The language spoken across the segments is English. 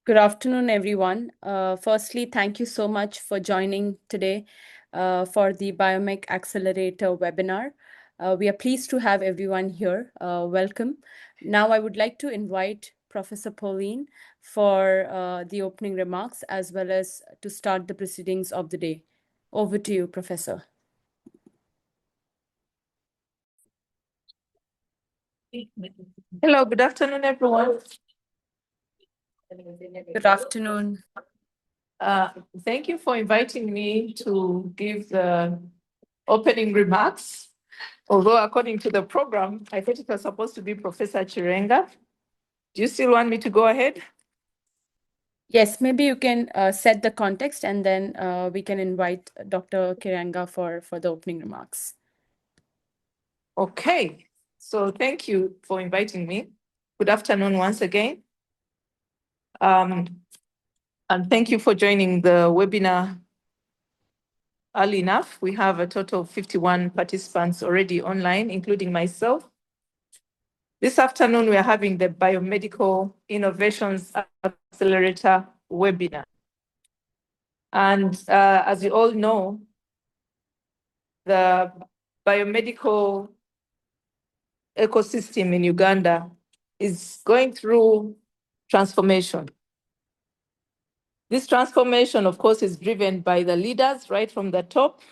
Good afternoon, everyone. Firstly, thank you so much for joining today for the Biomic Accelerator webinar. We are pleased to have everyone here. Welcome. Now, I would like to invite Professor Pauline for the opening remarks as well as to start the proceedings of the day. Over to you, Professor. Hello, good afternoon, everyone. Good afternoon. Thank you for inviting me to give the opening remarks. Although according to the program, I thought it was supposed to be Professor Chirenga. Do you still want me to go ahead? Yes, maybe you can set the context and then we can invite Dr. Kiranga for the opening remarks. Okay, so thank you for inviting me. Good afternoon once again. And thank you for joining the webinar early enough. We have a total of 51 participants already online, including myself. This afternoon, we are having the Biomedical Innovations Accelerator webinar. And as you all know, the biomedical ecosystem in Uganda is going through transformation. This transformation, of course, is driven by the leaders right from the top.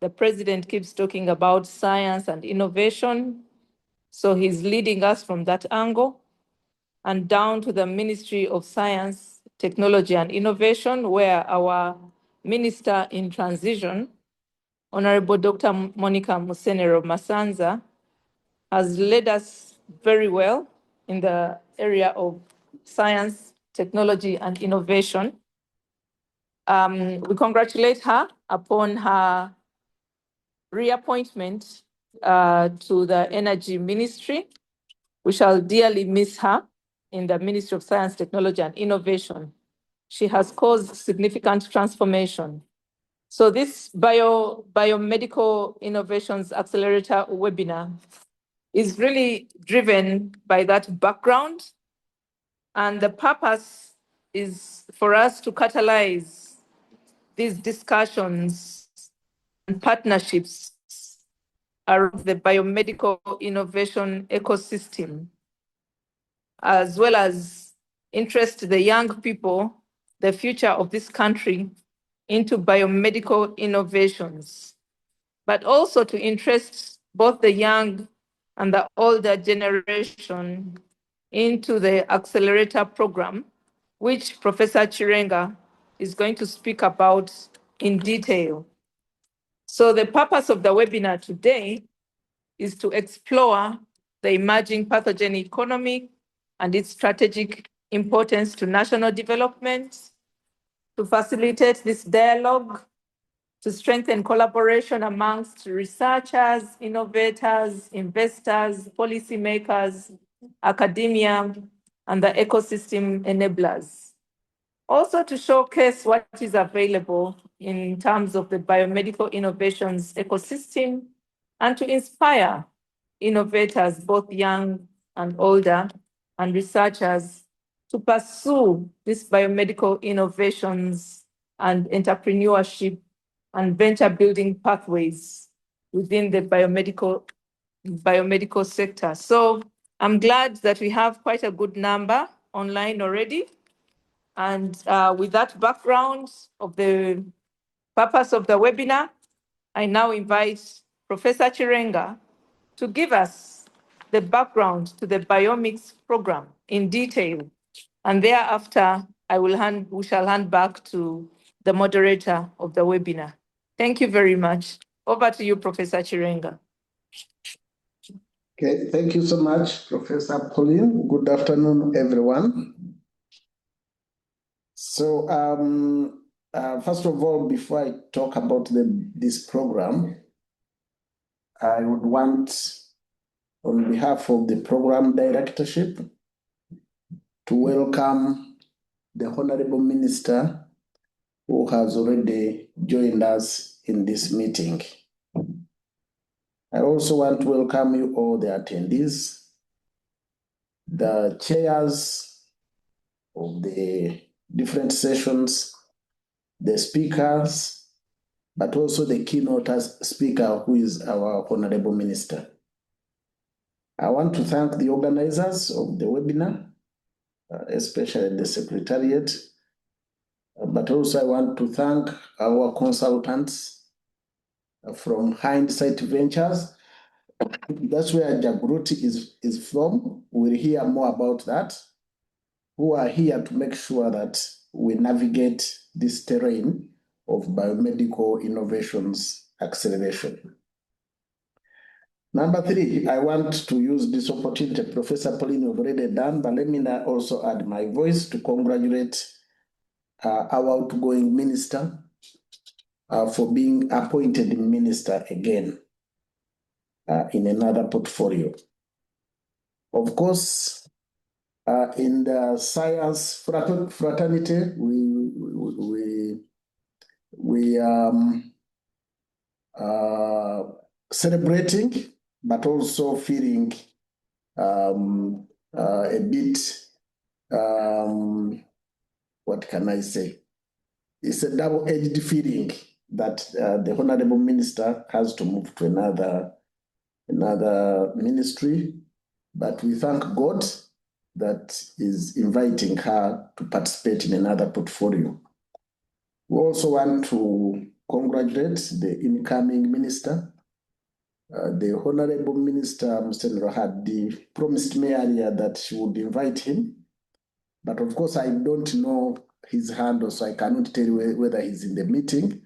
The president keeps talking about science and innovation. So he's leading us from that angle and down to the Ministry of Science, Technology and Innovation, where our Minister in Transition, Honorable Dr. Monica Musenero Masanza, has led us very well in the area of science, technology, and innovation. We congratulate her upon her reappointment to the Energy Ministry. We shall dearly miss her in the Ministry of Science, Technology, and Innovation. She has caused significant transformation. So this Biomedical Innovations Accelerator webinar is really driven by that background. And the purpose is for us to catalyze these discussions and partnerships around the biomedical innovation ecosystem, as well as interest the young people, the future of this country, into biomedical innovations, but also to interest both the young and the older generation into the accelerator program, which Professor Chirenga is going to speak about in detail. So the purpose of the webinar today is to explore the emerging pathogen economy and its strategic importance to national development, to facilitate this dialogue, to strengthen collaboration amongst researchers, innovators, investors, policymakers, academia, and the ecosystem enablers. Also to showcase what is available in terms of the biomedical innovations ecosystem and to inspire innovators, both young and older, and researchers to pursue these biomedical innovations and entrepreneurship and venture building pathways within the biomedical sector. So I'm glad that we have quite a good number online already. And with that background of the purpose of the webinar, I now invite Professor Chirenga to give us the background to the Biomics program in detail. And thereafter, we shall hand back to the moderator of the webinar. Thank you very much. Over to you, Professor Chirenga. Okay, thank you so much, Professor Pauline. Good afternoon, everyone. So, first of all, before I talk about this program, I would want, on behalf of the program directorship, to welcome the Honorable Minister who has already joined us in this meeting. I also want to welcome you all the attendees, the chairs of the different sessions, the speakers, but also the keynote speaker, who is our Honorable Minister. I want to thank the organizers of the webinar, especially the Secretariat, but also I want to thank our consultants from Hindsight Ventures. That's where Jagruti is from. We'll hear more about that, who are here to make sure that we navigate this terrain of biomedical innovations acceleration. Number 3, I want to use this opportunity, Professor Pauline, you've already done, but let me now also add my voice to congratulate our outgoing minister for being appointed minister again in another portfolio. Of course, in the science fraternity, we celebrating, but also feeling a bit, what can I say? It's a double-edged feeling that the Honorable Minister has to move to another ministry, but we thank God that is inviting her to participate in another portfolio. We also want to congratulate the incoming minister. The Honorable Minister Musenero had promised me earlier that she would invite him, but of course I don't know his handle, so I cannot tell you whether he's in the meeting.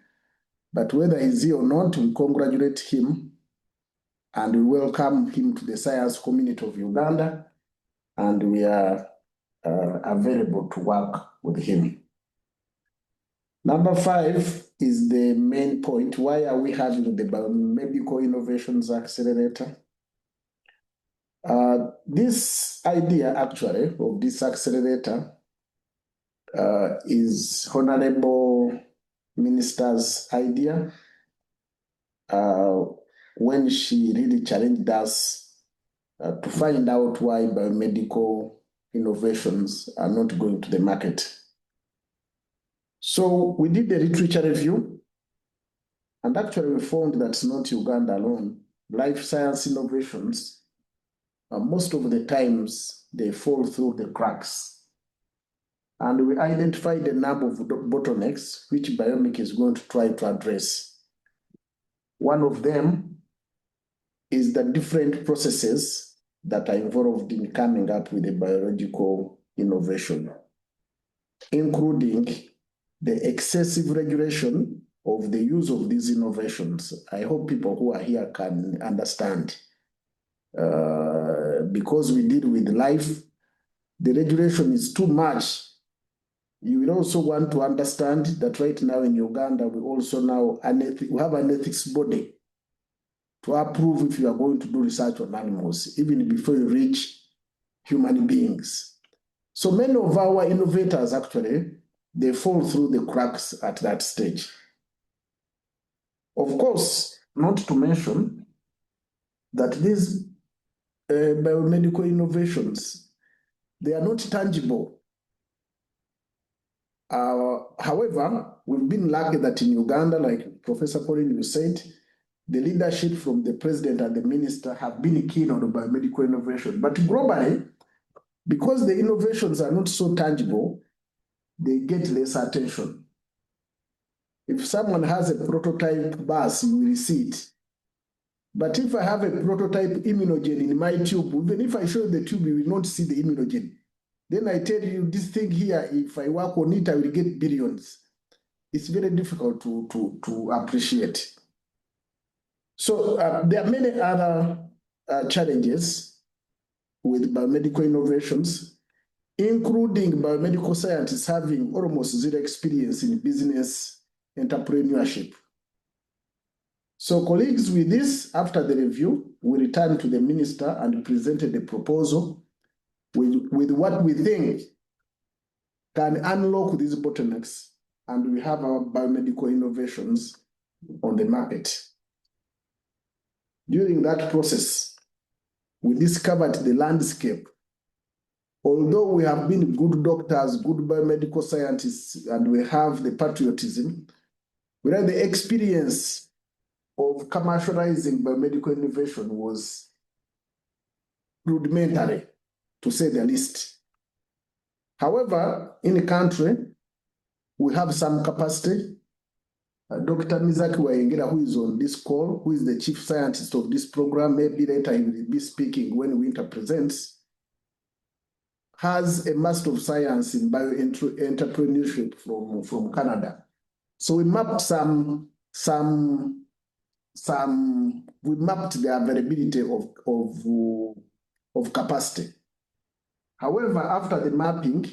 But whether he's here or not, we congratulate him and we welcome him to the science community of Uganda, and we are available to work with him. Number 5 is the main point. Why are we having the Biomedical Innovations Accelerator? This idea, actually, of this accelerator is Honorable Minister's idea when she really challenged us to find out why biomedical innovations are not going to the market. So we did the literature review, and actually we found that it's not Uganda alone. Life science innovations, most of the times, they fall through the cracks. And we identified a number of bottlenecks which Biomic is going to try to address. One of them is the different processes that are involved in coming up with a biological innovation, including the excessive regulation of the use of these innovations. I hope people who are here can understand. Because we deal with life, the regulation is too much. You will also want to understand that right now in Uganda, we also now we have an ethics body to approve if you are going to do research on animals, even before you reach human beings. So many of our innovators, actually, they fall through the cracks at that stage. Of course, not to mention that these biomedical innovations, they are not tangible. However, we've been lucky that in Uganda, like Professor Pauline, you said, the leadership from the president and the minister have been keen on the biomedical innovation. But globally, because the innovations are not so tangible, they get less attention. If someone has a prototype bus, you will see it. But if I have a prototype immunogen in my tube, even if I show the tube, you will not see the immunogen. Then I tell you this thing here, if I work on it, I will get billions. It's very difficult to appreciate. So there are many other challenges with biomedical innovations, including biomedical scientists having almost zero experience in business entrepreneurship. So colleagues, with this, after the review, we returned to the minister and presented a proposal with what we think can unlock these bottlenecks, and we have our biomedical innovations on the market. During that process, we discovered the landscape although we have been good doctors, good biomedical scientists, and we have the patriotism, whereas the experience of commercializing biomedical innovation was rudimentary, to say the least. However, in the country, we have some capacity. Dr. Mizaki Waingera, who is on this call, who is the chief scientist of this program, maybe later he will be speaking when Winter presents, has a Master of Science in Bioentrepreneurship from Canada. So we mapped we mapped the availability of capacity. However, after the mapping,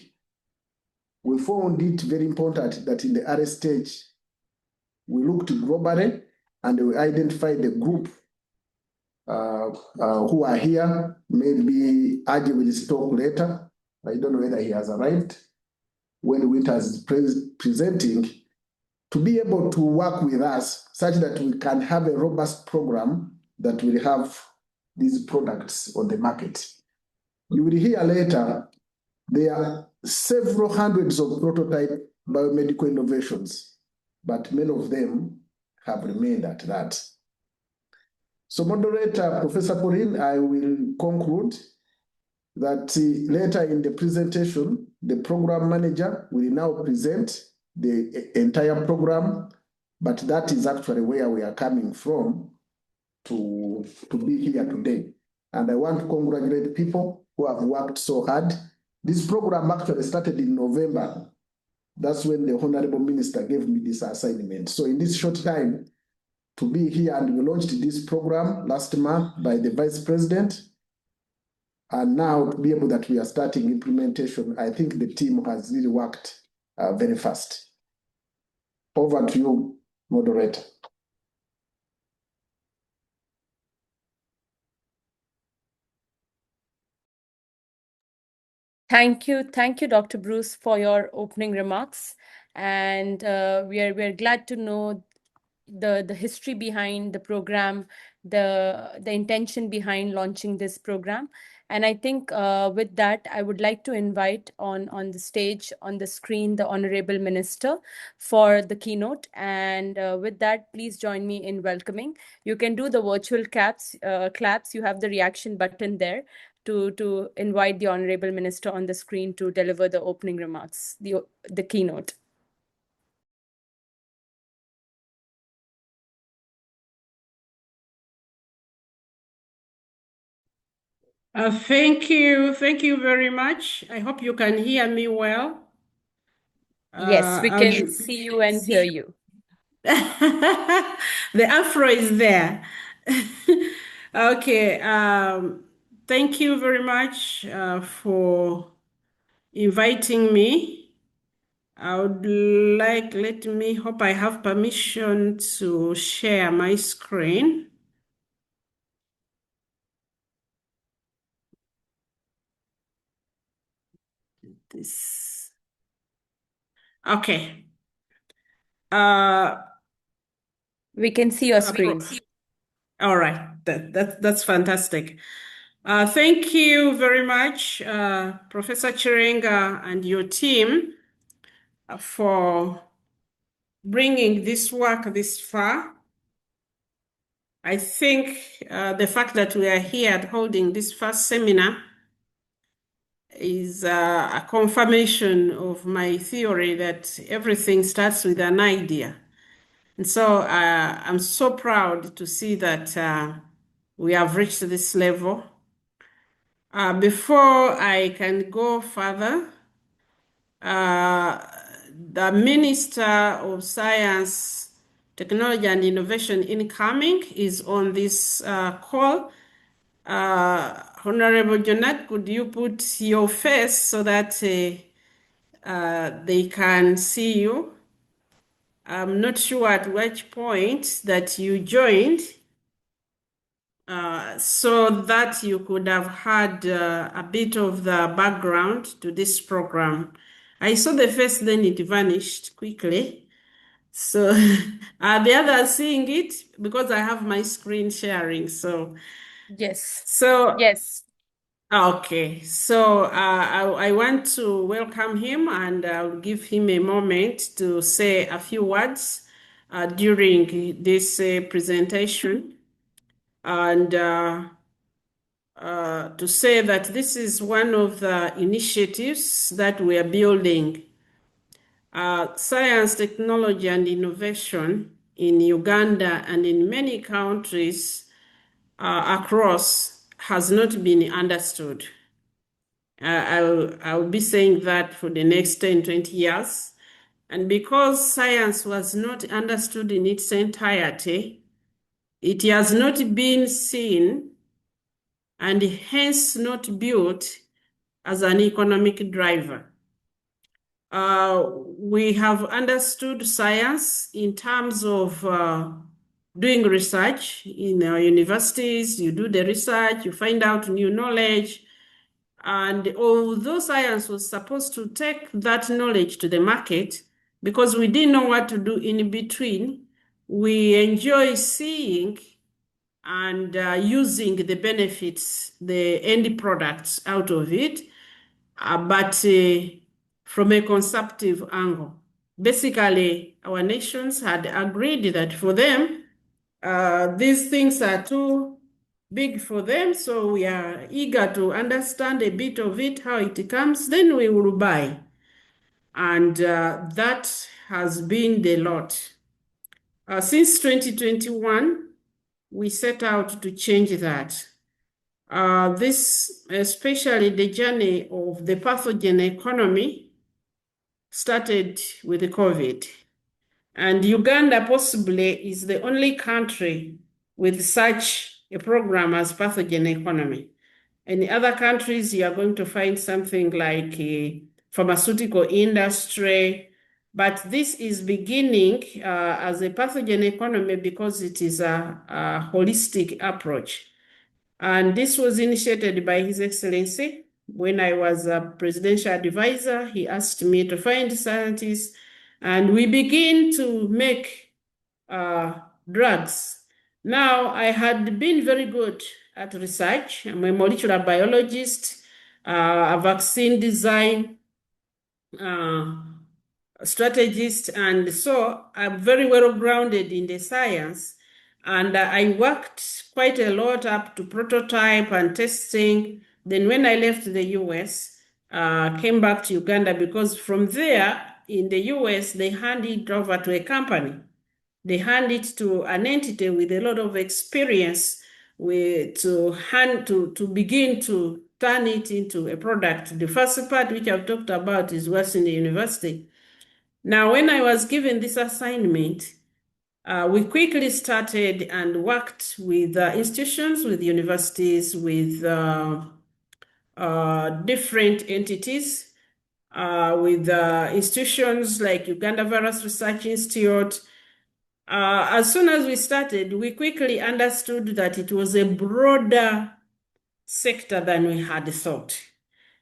we found it very important that in the early stage, we looked globally and we identified the group who are here. Maybe Adi will talk later. I don't know whether he has arrived. When Winter is presenting, to be able to work with us such that we can have a robust program that will have these products on the market. You will hear later, there are several hundreds of prototype biomedical innovations, but many of them have remained at that. So moderator, Professor Pauline, I will conclude that later in the presentation, the program manager will now present the entire program, but that is actually where we are coming from to be here today. And I want to congratulate people who have worked so hard. This program actually started in November. That's when the Honorable Minister gave me this assignment. So in this short time, to be here, and we launched this program last month by the Vice President, and now to be able that we are starting implementation, I think the team has really worked very fast. Over to you, moderator. Thank you, Dr. Bruce, for your opening remarks. And we're glad to know the history behind the program, the intention behind launching this program. And I think with that, I would like to invite on the stage, on the screen, the Honorable Minister for the keynote. And with that, please join me in welcoming. You can do the virtual claps. You have the reaction button there to invite the Honorable Minister on the screen to deliver the opening remarks, the keynote. Thank you very much. I hope you can hear me well. Yes, we can see you and hear you. The afro is there. Okay. Thank you very much for inviting me. I would like, hope I have permission to share my screen. This. Okay. We can see your screen. All right, that's fantastic. Thank you very much, Professor Chirenga and your team, for bringing this work this far. I think the fact that we are here holding this first seminar is a confirmation of my theory that everything starts with an idea. And so I'm so proud to see that we have reached this level. Before I can go further, the Minister of Science, Technology and Innovation incoming is on this call. Honorable Jonat, could you put your face so that they can see you? I'm not sure at which point that you joined, so that you could have had a bit of the background to this program. I saw the face, then it vanished quickly. So are the others seeing it? Because I have my screen sharing. So yes. so Yes. Okay, so I want to welcome him and I'll give him a moment to say a few words during this presentation and to say that this is one of the initiatives that we are building. Science, technology, and innovation in Uganda and in many countries across has not been understood. I'll be saying that for the next 10, 20 years. And because science was not understood in its entirety, it has not been seen and hence not built as an economic driver. We have understood science in terms of doing research in our universities. You do the research, you find out new knowledge. And although science was supposed to take that knowledge to the market, because we didn't know what to do in between, we enjoy seeing and using the benefits, the end products out of it, but from a consumptive angle. Basically, our nations had agreed that for them, these things are too big for them, so we are eager to understand a bit of it, how it comes, then we will buy. And that has been the lot. Since 2021, we set out to change that. This, especially the journey of the pathogen economy, started with the COVID. And Uganda possibly is the only country with such a program as pathogen economy. In other countries, you are going to find something like a pharmaceutical industry, but this is beginning as a pathogen economy because it is a holistic approach. And this was initiated by His Excellency. When I was a presidential advisor, he asked me to find scientists, and we begin to make drugs. Now, I had been very good at research. I'm a molecular biologist, a vaccine design strategist, and so I'm very well grounded in the science. And I worked quite a lot up to prototype and testing. Then when I left the US, came back to Uganda because from there in the US, they hand it over to a company. They hand it to an entity with a lot of experience to begin to turn it into a product. The first part, which I've talked about, is what's in the university. Now, when I was given this assignment, we quickly started and worked with institutions, with universities, with different entities, with institutions like Uganda Virus Research Institute. As soon as we started, we quickly understood that it was a broader sector than we had thought.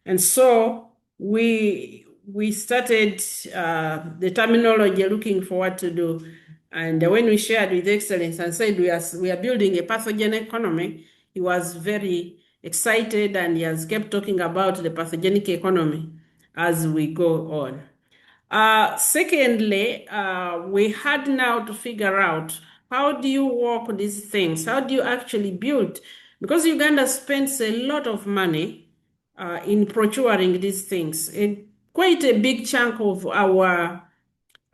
And so we started the terminology looking for what to do. And when we shared with Excellence and said we are building a pathogen economy, he was very excited and he has kept talking about the pathogenic economy as we go on. Secondly, we had now to figure out how do you work these things? How do you actually build? Because Uganda spends a lot of money in procuring these things. Quite a big chunk of our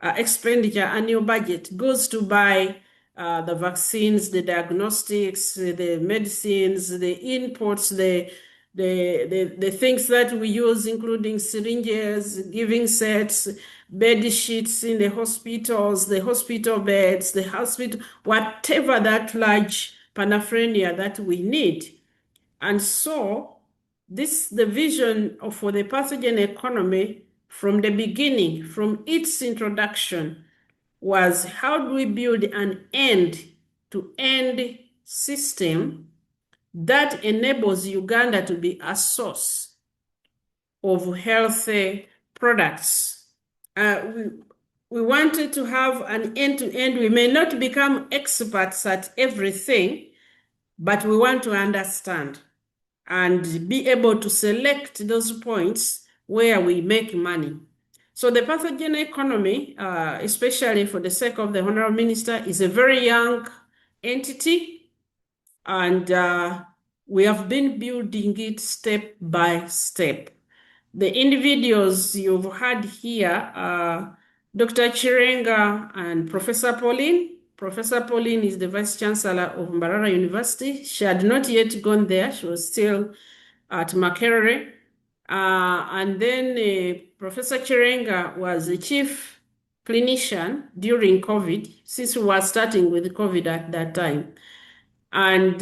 expenditure, annual budget, goes to buy the vaccines, the diagnostics, the medicines, the inputs, the things that we use, including syringes, giving sets, bed sheets in the hospitals, the hospital beds, the hospital, whatever that large paraphernalia that we need. And so the vision for the pathogen economy from the beginning, from its introduction, was how do we build an end-to-end system that enables Uganda to be a source of healthy products. We wanted to have an end-to-end. We may not become experts at everything, but we want to understand. and be able to select those points where we make money. So the pathogen economy, especially for the sake of the Honorable Minister, is a very young entity, and we have been building it step by step. The individuals you've had here are Dr. Chirenga and Professor Pauline. Professor Pauline is the Vice Chancellor of Mbarara University. She had not yet gone there. She was still at Makerere. And then Professor Chirenga was the chief clinician during COVID, since we were starting with COVID at that time. And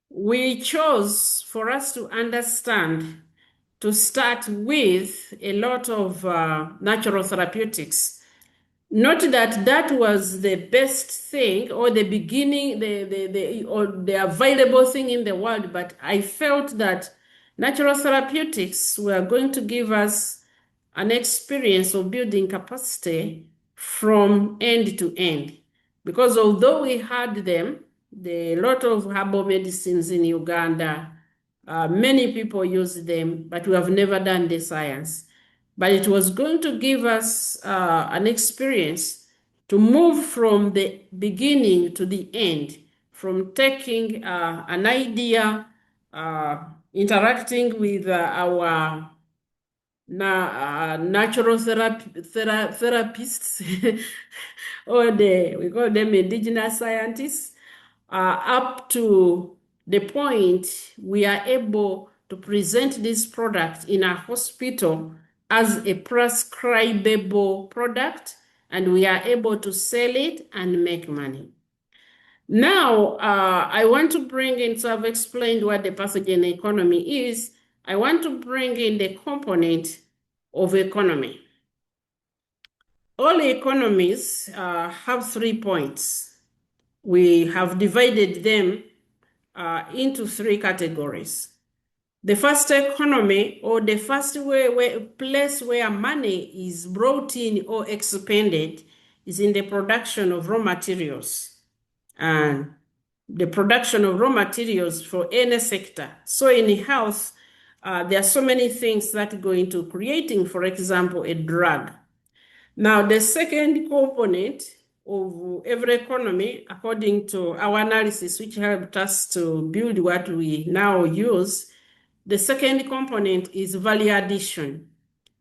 we chose, for us to understand, to start with a lot of natural therapeutics. Not that that was the best thing or the beginning, or the available thing in the world, but I felt that natural therapeutics were going to give us an experience of building capacity from end to end. Because although we had them, a lot of herbal medicines in Uganda, many people use them, but we have never done the science. But it was going to give us an experience to move from the beginning to the end, from taking an idea, interacting with our natural therapists, or we call them indigenous scientists, up to the point we are able to present this product in a hospital as a prescribable product, and we are able to sell it and make money. Now, I want to bring in, so I've explained what the pathogen economy is. I want to bring in the component of economy. All economies have 3 points. We have divided them into 3 categories. The first economy, or the first place where money is brought in or expended, is in the production of raw materials. And the production of raw materials for any sector. So in health, there are so many things that go into creating, for example, a drug. Now, the second component of every economy, according to our analysis, which helped us to build what we now use, the second component is value addition,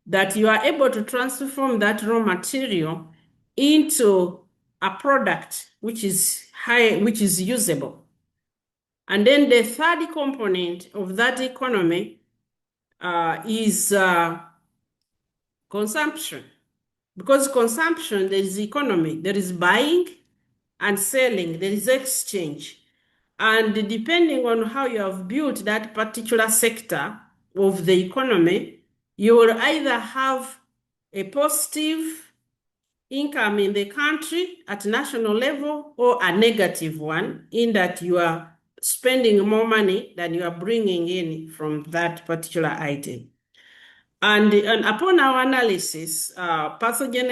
that you are able to transform that raw material into a product which is usable. And then the third component of that economy is consumption. Because consumption, there is economy, there is buying and selling, there is exchange. And depending on how you have built that particular sector of the economy, you will either have a positive income in the country at national level, or a negative one, in that you are spending more money than you are bringing in from that particular item. And upon our analysis, the pathogen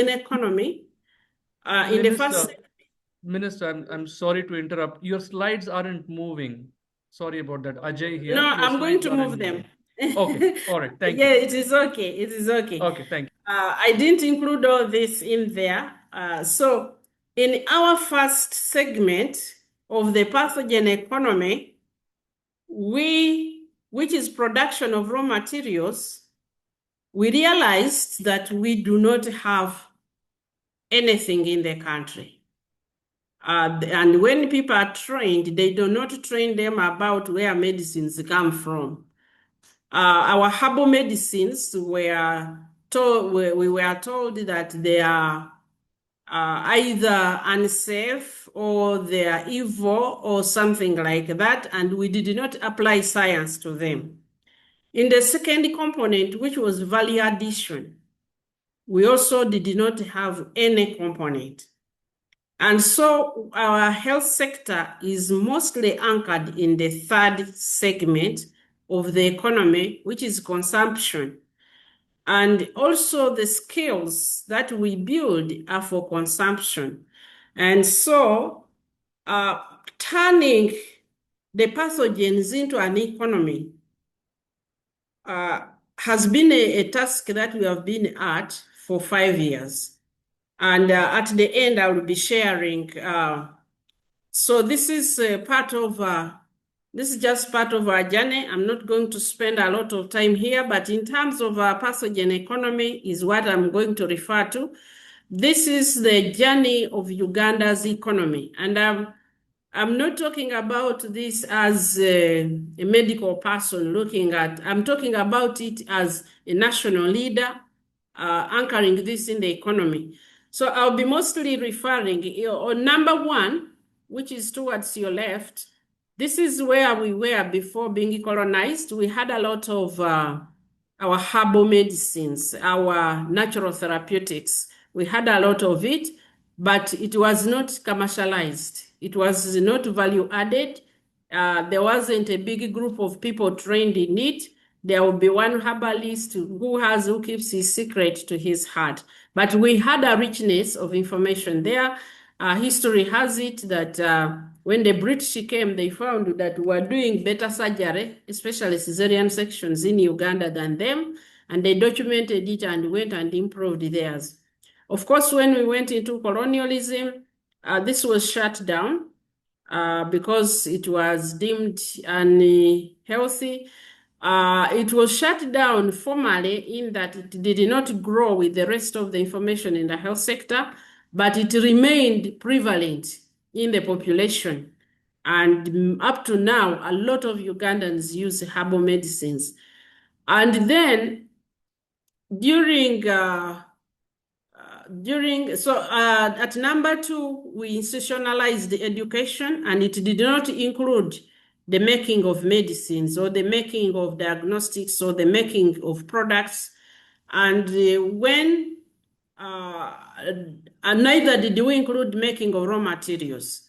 economy, in the first... Minister, I'm sorry to interrupt. Your slides aren't moving. Sorry about that. Ajay here. No, Your I'm going slides to aren't move them. Okay, all right, thank you. Yeah, it is okay. It is okay. Okay, thank you. I didn't include all this in there. So in our first segment of the pathogen economy, which is production of raw materials, we realized that we do not have anything in the country. And when people are trained, they do not train them about where medicines come from. Our herbal medicines were told, we were told that they are either unsafe, or they are evil, or something like that, and we did not apply science to them. In the second component, which was value addition, we also did not have any component. And so our health sector is mostly anchored in the third segment of the economy, which is consumption. And also the skills that we build are for consumption. And so turning the pathogens into an economy has been a task that we have been at for 5 years. And at the end, I will be sharing. So this is this is just part of our journey. I'm not going to spend a lot of time here, but in terms of our pathogen economy is what I'm going to refer to. This is the journey of Uganda's economy. And I'm not talking about this as a medical person looking at, I'm talking about it as a national leader anchoring this in the economy. So I'll be mostly referring on number 1, which is towards your left. This is where we were before being colonized. We had a lot of our herbal medicines, our natural therapeutics. We had a lot of it, but it was not commercialized. It was not value added. There wasn't a big group of people trained in it. There will be one herbalist who keeps his secret to his heart. But we had a richness of information there. History has it that when the British came, they found that we were doing better surgery, especially cesarean sections in Uganda than them, and they documented it and went and improved theirs. Of course, when we went into colonialism, this was shut down because it was deemed unhealthy. It was shut down formally in that it did not grow with the rest of the information in the health sector, but it remained prevalent in the population. And up to now, a lot of Ugandans use herbal medicines. And then during at number 2, we institutionalized the education, and it did not include the making of medicines or the making of diagnostics or the making of products. And neither did we include making of raw materials.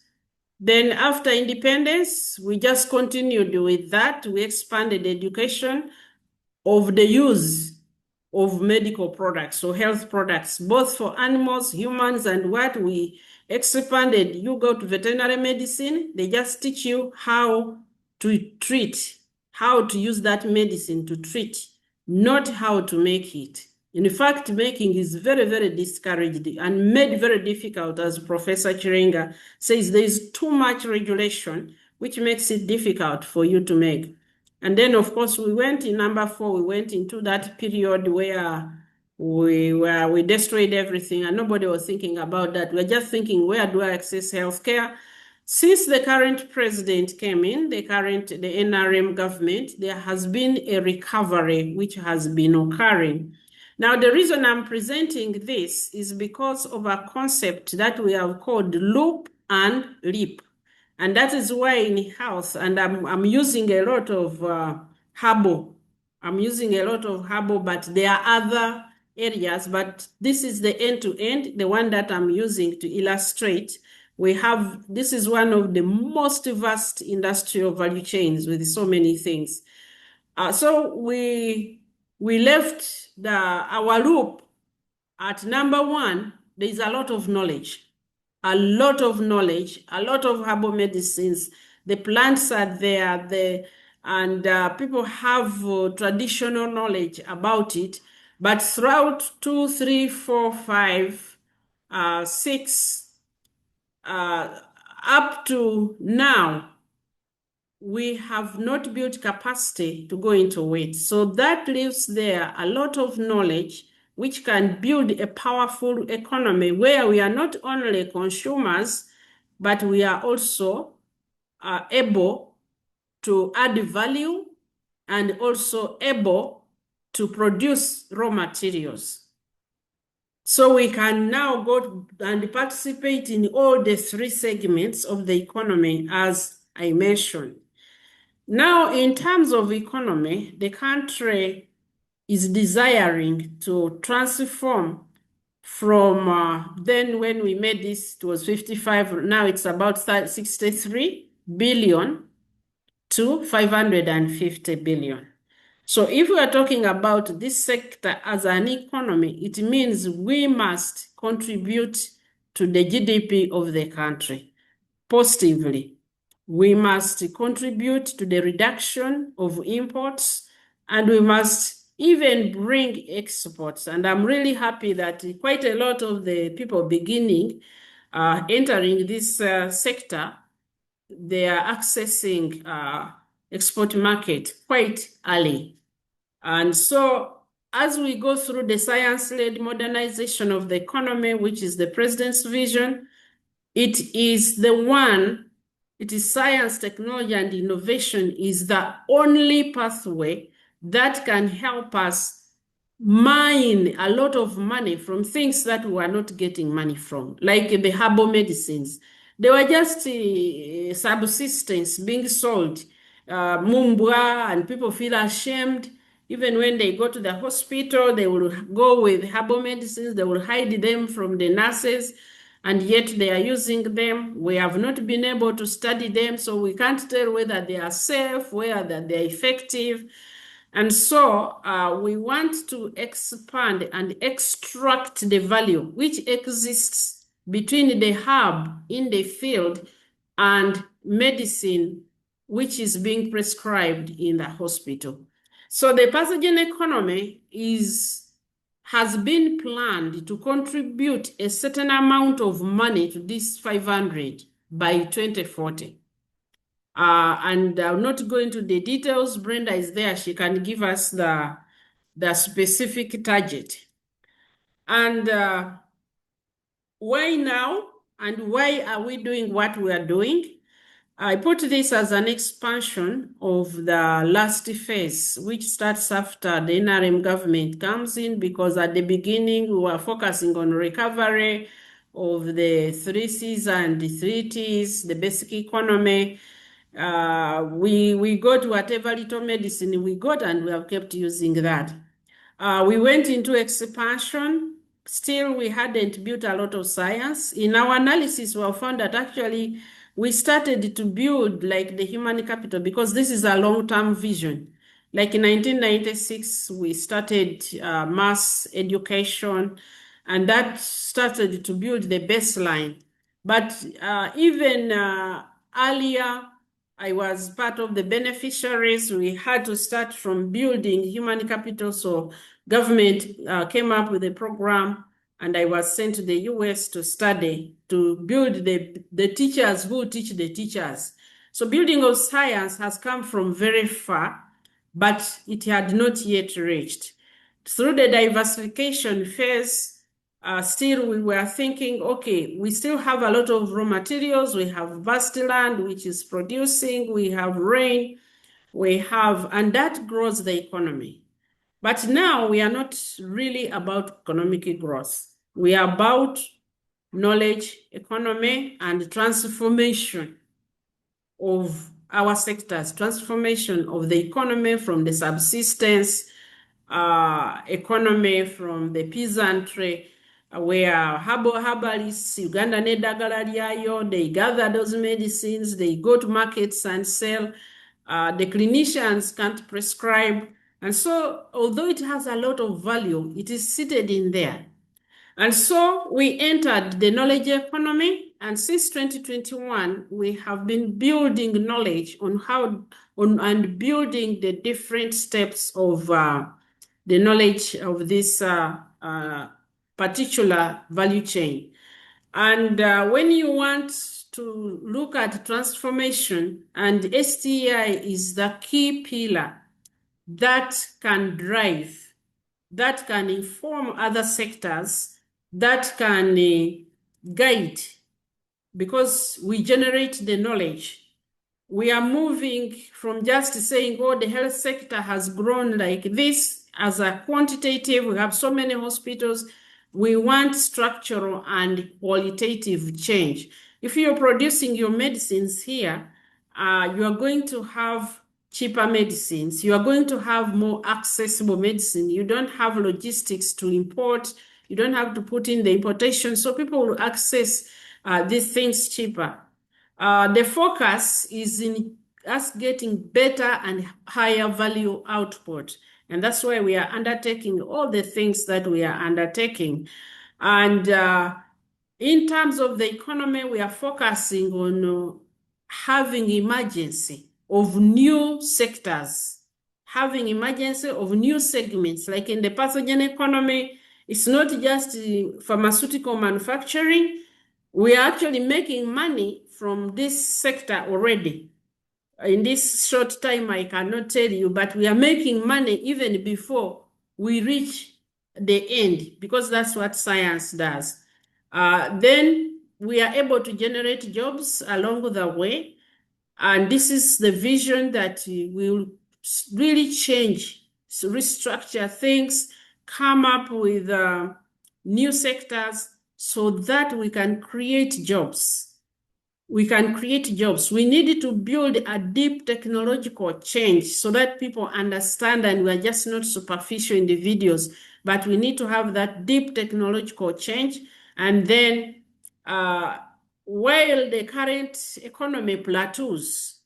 Then after independence, we just continued with that. We expanded education of the use of medical products, so health products, both for animals, humans, and what we expanded. You go to veterinary medicine, they just teach you how to treat, how to use that medicine to treat, not how to make it. In fact, making is very, very discouraged and made very difficult, as Professor Chirenga says. There is too much regulation, which makes it difficult for you to make. And then, of course, we went in number 4, we went into that period where we destroyed everything and nobody was thinking about that. We're just thinking, where do I access healthcare? Since the current president came in, the NRM government, there has been a recovery which has been occurring. Now, the reason I'm presenting this is because of a concept that we have called loop and leap. And that is why in health, and I'm using a lot of herbal. I'm using a lot of herbal, but there are other areas. But this is the end-to-end, the one that I'm using to illustrate. This is one of the most vast industrial value chains with so many things. So we left our loop at number 1. There is a lot of knowledge. A lot of knowledge, a lot of herbal medicines. The plants are there, and people have traditional knowledge about it. But throughout 2, 3, 4, 5, 6, up to now, we have not built capacity to go into it. So that leaves there a lot of knowledge which can build a powerful economy where we are not only consumers, but we are also able to add value and also able to produce raw materials. So we can now go and participate in all the 3 segments of the economy, as I mentioned. Now, in terms of economy, the country is desiring to transform from then when we made this, it was 55, now it's about 63 billion to 550 billion. So if we are talking about this sector as an economy, it means we must contribute to the GDP of the country positively. We must contribute to the reduction of imports, and we must even bring exports. And I'm really happy that quite a lot of the people entering this sector, they are accessing export market quite early. And so as we go through the science-led modernization of the economy, which is the president's vision, it is science, technology, and innovation is the only pathway that can help us mine a lot of money from things that we are not getting money from, like the herbal medicines. They were just subsistence being sold, mumbwa, and people feel ashamed. Even when they go to the hospital, they will go with herbal medicines, they will hide them from the nurses, and yet they are using them. We have not been able to study them, so we can't tell whether they are safe, whether they are effective. And so we want to expand and extract the value which exists between the herb in the field and medicine which is being prescribed in the hospital. So the pathogen economy has been planned to contribute a certain amount of money to this 500 by 2040. And I'm not going to the details. Brenda is there. She can give us the specific target. And why now? And why are we doing what we are doing? I put this as an expansion of the last phase, which starts after the NRM government comes in, because at the beginning we were focusing on recovery of the 3 Cs and the 3 Ts, the basic economy. We got whatever little medicine we got, and we have kept using that. We went into expansion. Still, we hadn't built a lot of science. In our analysis, we have found that actually we started to build like the human capital, because this is a long-term vision. Like in 1996, we started mass education, and that started to build the baseline. But even earlier, I was part of the beneficiaries. We had to start from building human capital. So government came up with a program, and I was sent to the US to study, to build the teachers who teach the teachers. So building of science has come from very far, but it had not yet reached. Through the diversification phase, still we were thinking, okay, we still have a lot of raw materials. We have vast land which is producing, we have rain, and that grows the economy. But now we are not really about economic growth. We are about knowledge economy and transformation of our sectors, transformation of the economy from the subsistence economy, from the peasantry, where herbalists, Uganda nedagala lyayo, they gather those medicines, they go to markets and sell. The clinicians can't prescribe. And so, although it has a lot of value, it is seated in there. And so we entered the knowledge economy, and since 2021, we have been building knowledge and building the different steps of the knowledge of this particular value chain. And when you want to look at transformation, and STI is the key pillar that can drive, that can inform other sectors, that can guide, because we generate the knowledge. We are moving from just saying, oh, the health sector has grown like this as a quantitative. We have so many hospitals. We want structural and qualitative change. If you're producing your medicines here, you are going to have cheaper medicines. You are going to have more accessible medicine. You don't have logistics to import. You don't have to put in the importation. So people will access these things cheaper. The focus is in us getting better and higher value output. And that's why we are undertaking all the things that we are undertaking. And in terms of the economy, we are focusing on having emergency of new sectors, having emergency of new segments, like in the pathogen economy. It's not just pharmaceutical manufacturing. We are actually making money from this sector already. In this short time, I cannot tell you, but we are making money even before we reach the end, because that's what science does. Then we are able to generate jobs along the way. And this is the vision that will really change, restructure things, come up with new sectors so that we can create jobs. We can create jobs. We need to build a deep technological change so that people understand, and we're just not superficial in the videos, but we need to have that deep technological change. And then while the current economy plateaus,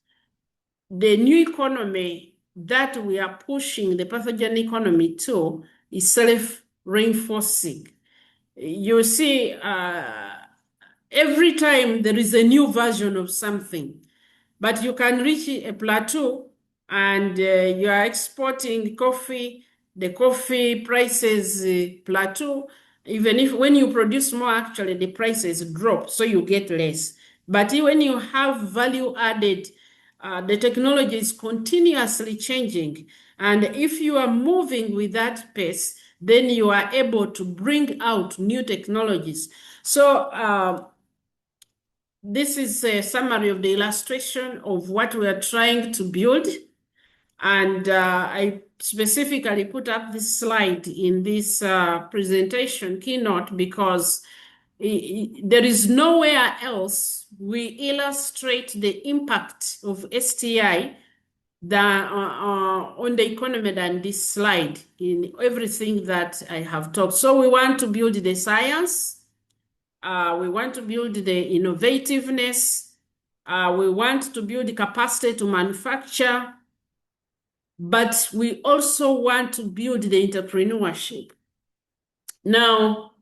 the new economy that we are pushing the pathogen economy to is self-reinforcing. You see, every time there is a new version of something, but you can reach a plateau and you are exporting coffee, the coffee prices plateau. Even if when you produce more, actually the prices drop, so you get less. But when you have value added, the technology is continuously changing. And if you are moving with that pace, then you are able to bring out new technologies. So this is a summary of the illustration of what we are trying to build. And I specifically put up this slide in this presentation keynote because there is nowhere else we illustrate the impact of STI on the economy than this slide in everything that I have talked. So we want to build the science, we want to build the innovativeness, we want to build the capacity to manufacture, but we also want to build the entrepreneurship. Now,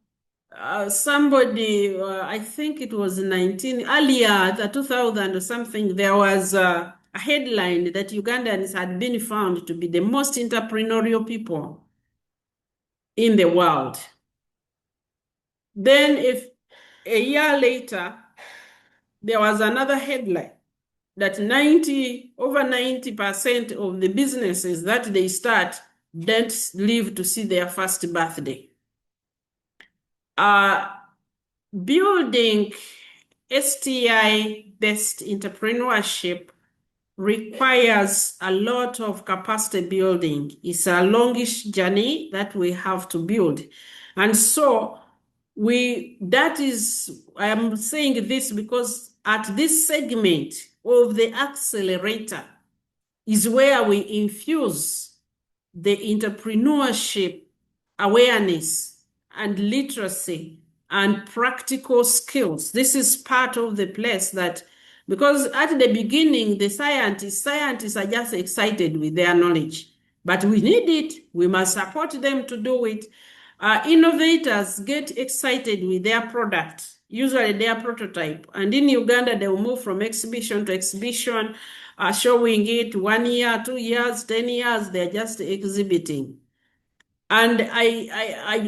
somebody, I think it was earlier, the 2000 or something, there was a headline that Ugandans had been found to be the most entrepreneurial people in the world. Then if a year later, there was another headline that over 90% of the businesses that they start don't live to see their first birthday. Building STI-based entrepreneurship requires a lot of capacity building. It's a longish journey that we have to build. And so I am saying this because at this segment of the accelerator is where we infuse the entrepreneurship awareness and literacy and practical skills. This is part of the place that, because at the beginning, the scientists are just excited with their knowledge, but we need it. We must support them to do it. Innovators get excited with their product, usually their prototype. And in Uganda, they will move from exhibition to exhibition, showing it 1 year, 2 years, 10 years, they're just exhibiting. And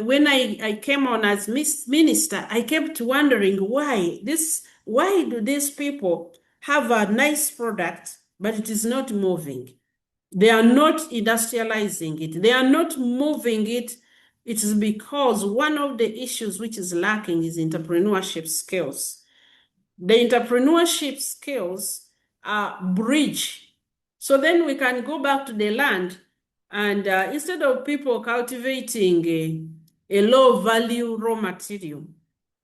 when I came on as minister, I kept wondering why do these people have a nice product, but it is not moving? They are not industrializing it. They are not moving it. It is because one of the issues which is lacking is entrepreneurship skills. The entrepreneurship skills are bridge. So then we can go back to the land, and instead of people cultivating a low value raw material,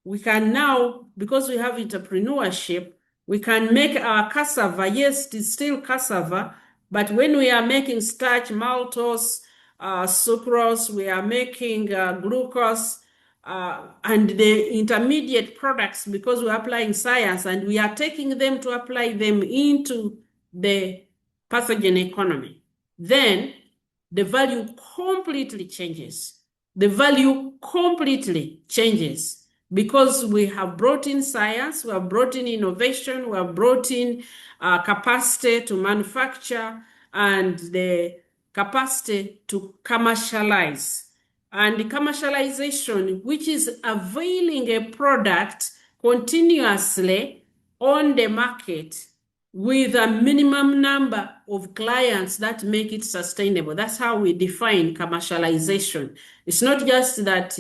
we can now, because we have entrepreneurship, we can make our cassava. Yes, it is still cassava, but when we are making starch, maltose, sucrose, we are making glucose, and the intermediate products, because we're applying science and we are taking them to apply them into the pathogen economy, then the value completely changes. The value completely changes because we have brought in science, we have brought in innovation, we have brought in capacity to manufacture and the capacity to commercialize. And the commercialization, which is availing a product continuously on the market with a minimum number of clients that make it sustainable. That's how we define commercialization. It's not just that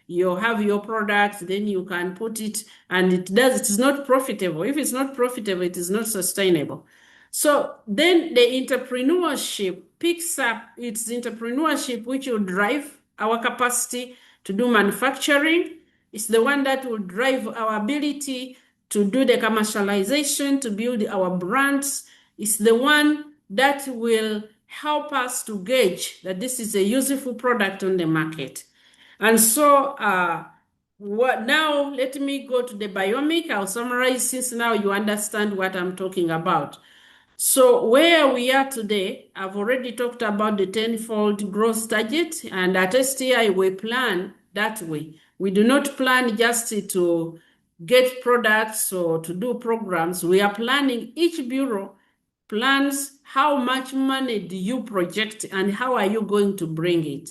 you have your product, then you can put it, and it is not profitable. If it's not profitable, it is not sustainable. So then the entrepreneurship picks up, its entrepreneurship, which will drive our capacity to do manufacturing. It's the one that will drive our ability to do the commercialization, to build our brands. It's the one that will help us to gauge that this is a useful product on the market. And so now let me go to the Biomic. I'll summarize since now you understand what I'm talking about. So where we are today, I've already talked about the 10-fold growth target, and at STI we plan that way. We do not plan just to get products or to do programs. We are planning, each bureau plans how much money do you project and how are you going to bring it.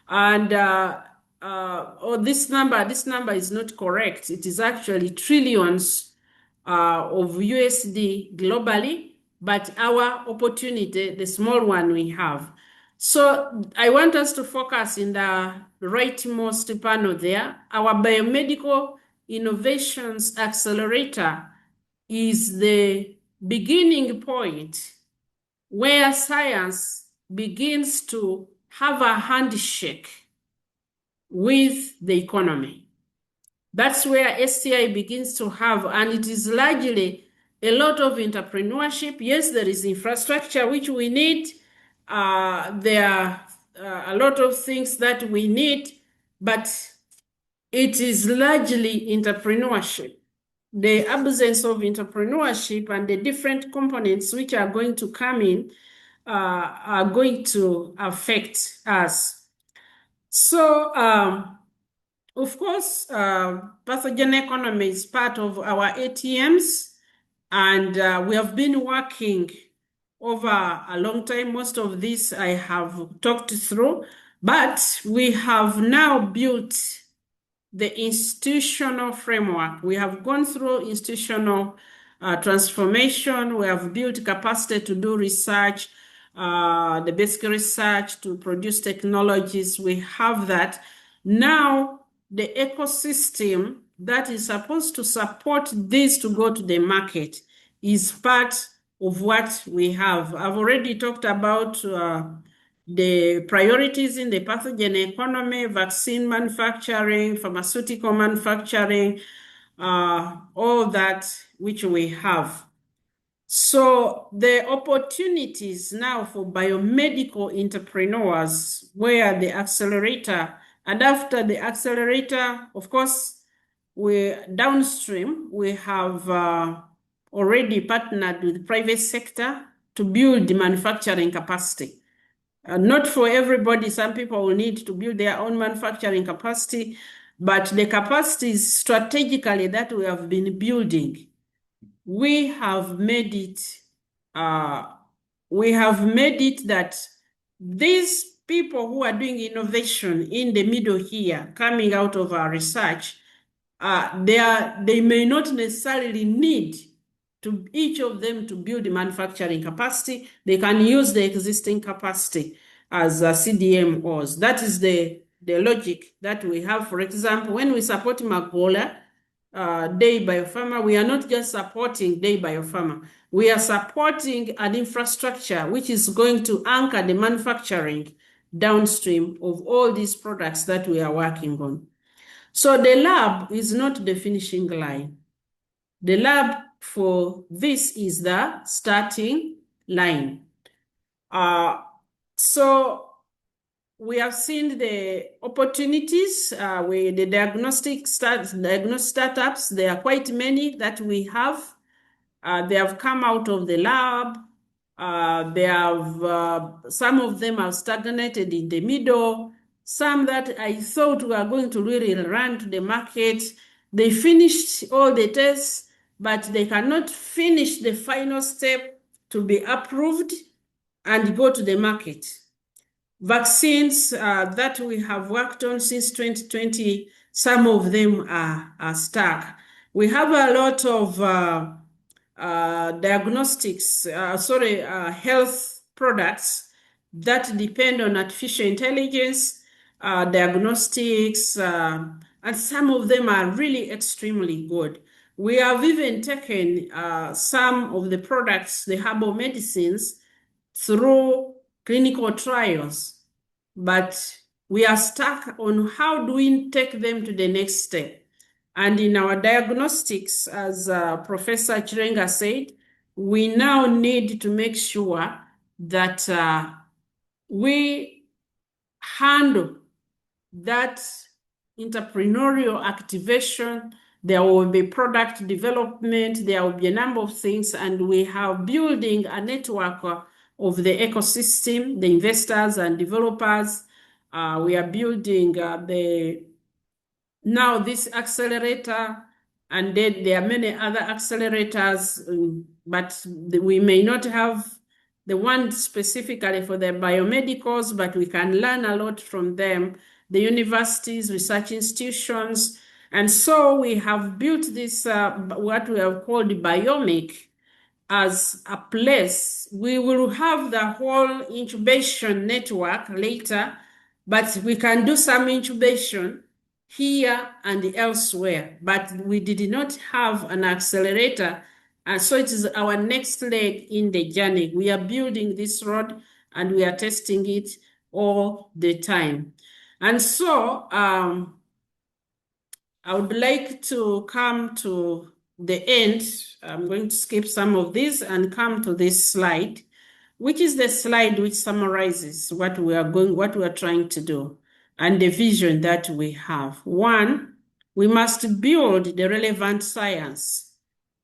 And this number is not correct. It is actually trillions of USD globally, but our opportunity, the small one we have. So I want us to focus in the rightmost panel there. Our Biomedical Innovations Accelerator is the beginning point where science begins to have a handshake with the economy. That's where STI begins to have, and it is largely a lot of entrepreneurship. Yes, there is infrastructure which we need. There are a lot of things that we need, but it is largely entrepreneurship. The absence of entrepreneurship and the different components which are going to come in are going to affect us. So, of course, pathogen economy is part of our ATMs, and we have been working over a long time. Most of this I have talked through, but we have now built the institutional framework. We have gone through institutional transformation. We have built capacity to do research, the basic research to produce technologies. We have that. Now, the ecosystem that is supposed to support this to go to the market is part of what we have. I've already talked about the priorities in the pathogen economy, vaccine manufacturing, pharmaceutical manufacturing, all that which we have. So the opportunities now for biomedical entrepreneurs where the accelerator, and after the accelerator, of course, we downstream, we have already partnered with the private sector to build the manufacturing capacity. Not for everybody, some people will need to build their own manufacturing capacity, but the capacity is strategically that we have been building. We have made it that these people who are doing innovation in the middle here, coming out of our research, they may not necessarily need to each of them to build the manufacturing capacity. They can use the existing capacity as a CDMOs. That is the logic that we have. For example, when we support Magola, Day Biopharma, we are not just supporting Day Biopharma. We are supporting an infrastructure which is going to anchor the manufacturing downstream of all these products that we are working on. So the lab is not the finishing line. The lab for this is the starting line. So we have seen the opportunities with the diagnostic startups. There are quite many that we have. They have come out of the lab. They have some of them have stagnated in the middle. some that I thought were going to really run to the market. They finished all the tests, but they cannot finish the final step to be approved and go to the market. Vaccines that we have worked on since 2020, some of them are stuck. We have a lot of diagnostics, health products that depend on artificial intelligence, diagnostics, and some of them are really extremely good. We have even taken some of the products, the herbal medicines, through clinical trials, but we are stuck on how do we take them to the next step. And in our diagnostics, as Professor Chirenga said, we now need to make sure that we handle that entrepreneurial activation. There will be product development, there will be a number of things, and we are building a network of the ecosystem, the investors and developers. We are building now this accelerator, and then there are many other accelerators, but we may not have the one specifically for the biomedicals, but we can learn a lot from them, the universities, research institutions. And so we have built this, what we have called Biomic, as a place. We will have the whole incubation network later, but we can do some incubation here and elsewhere. But we did not have an accelerator, and so it is our next leg in the journey. We are building this road and we are testing it all the time. And so I would like to come to the end. I'm going to skip some of these and come to this slide, which is the slide which summarizes what we are trying to do and the vision that we have. One, we must build the relevant science.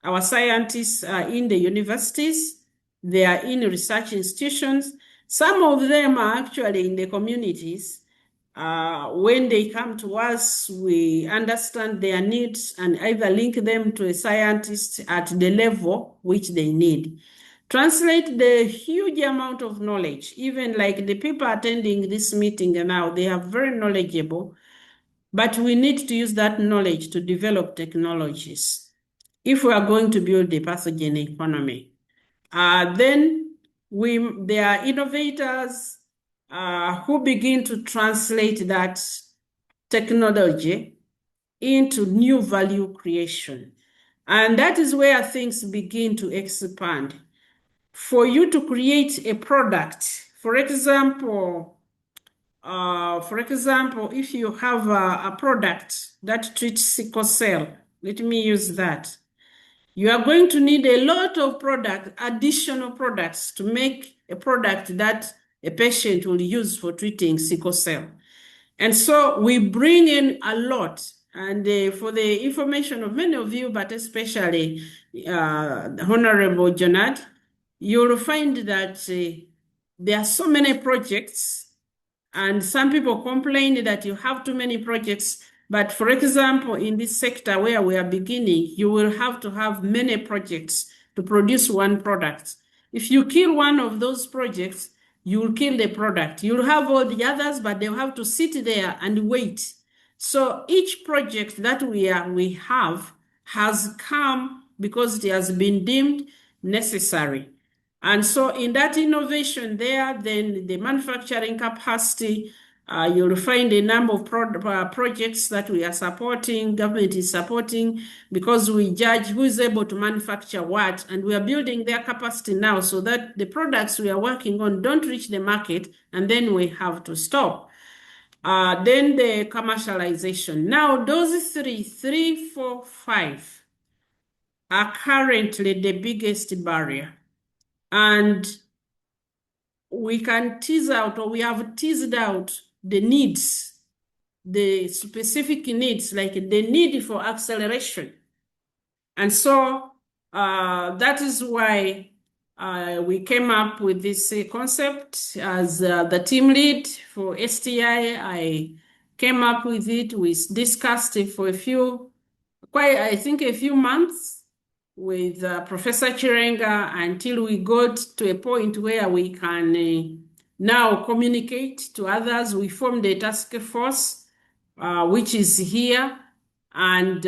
Our scientists are in the universities, they are in research institutions. Some of them are actually in the communities. When they come to us, we understand their needs and either link them to a scientist at the level which they need. Translate the huge amount of knowledge, even like the people attending this meeting now, they are very knowledgeable, but we need to use that knowledge to develop technologies if we are going to build the pathogen economy. Then there are innovators who begin to translate that technology into new value creation. And that is where things begin to expand. For you to create a product, for example, if you have a product that treats sickle cell, let me use that. You are going to need a lot of additional products to make a product that a patient will use for treating sickle cell. And so we bring in a lot. And for the information of many of you, but especially Honorable Jonad, you'll find that there are so many projects, and some people complain that you have too many projects. But for example, in this sector where we are beginning, you will have to have many projects to produce one product. If you kill one of those projects, you will kill the product. You'll have all the others, but they'll have to sit there and wait. So each project that we have has come because it has been deemed necessary. And so in that innovation there, then the manufacturing capacity, you'll find a number of projects that we are supporting, government is supporting, because we judge who is able to manufacture what, and we are building their capacity now so that the products we are working on don't reach the market, and then we have to stop. Then the commercialization. Now, those three, four, five are currently the biggest barrier. And we can tease out, or we have teased out the needs, the specific needs, like the need for acceleration. And so that is why we came up with this concept as the team lead for STI. I came up with it. We discussed it for a few months with Professor Chirenga until we got to a point where we can now communicate to others. We formed a task force, which is here, and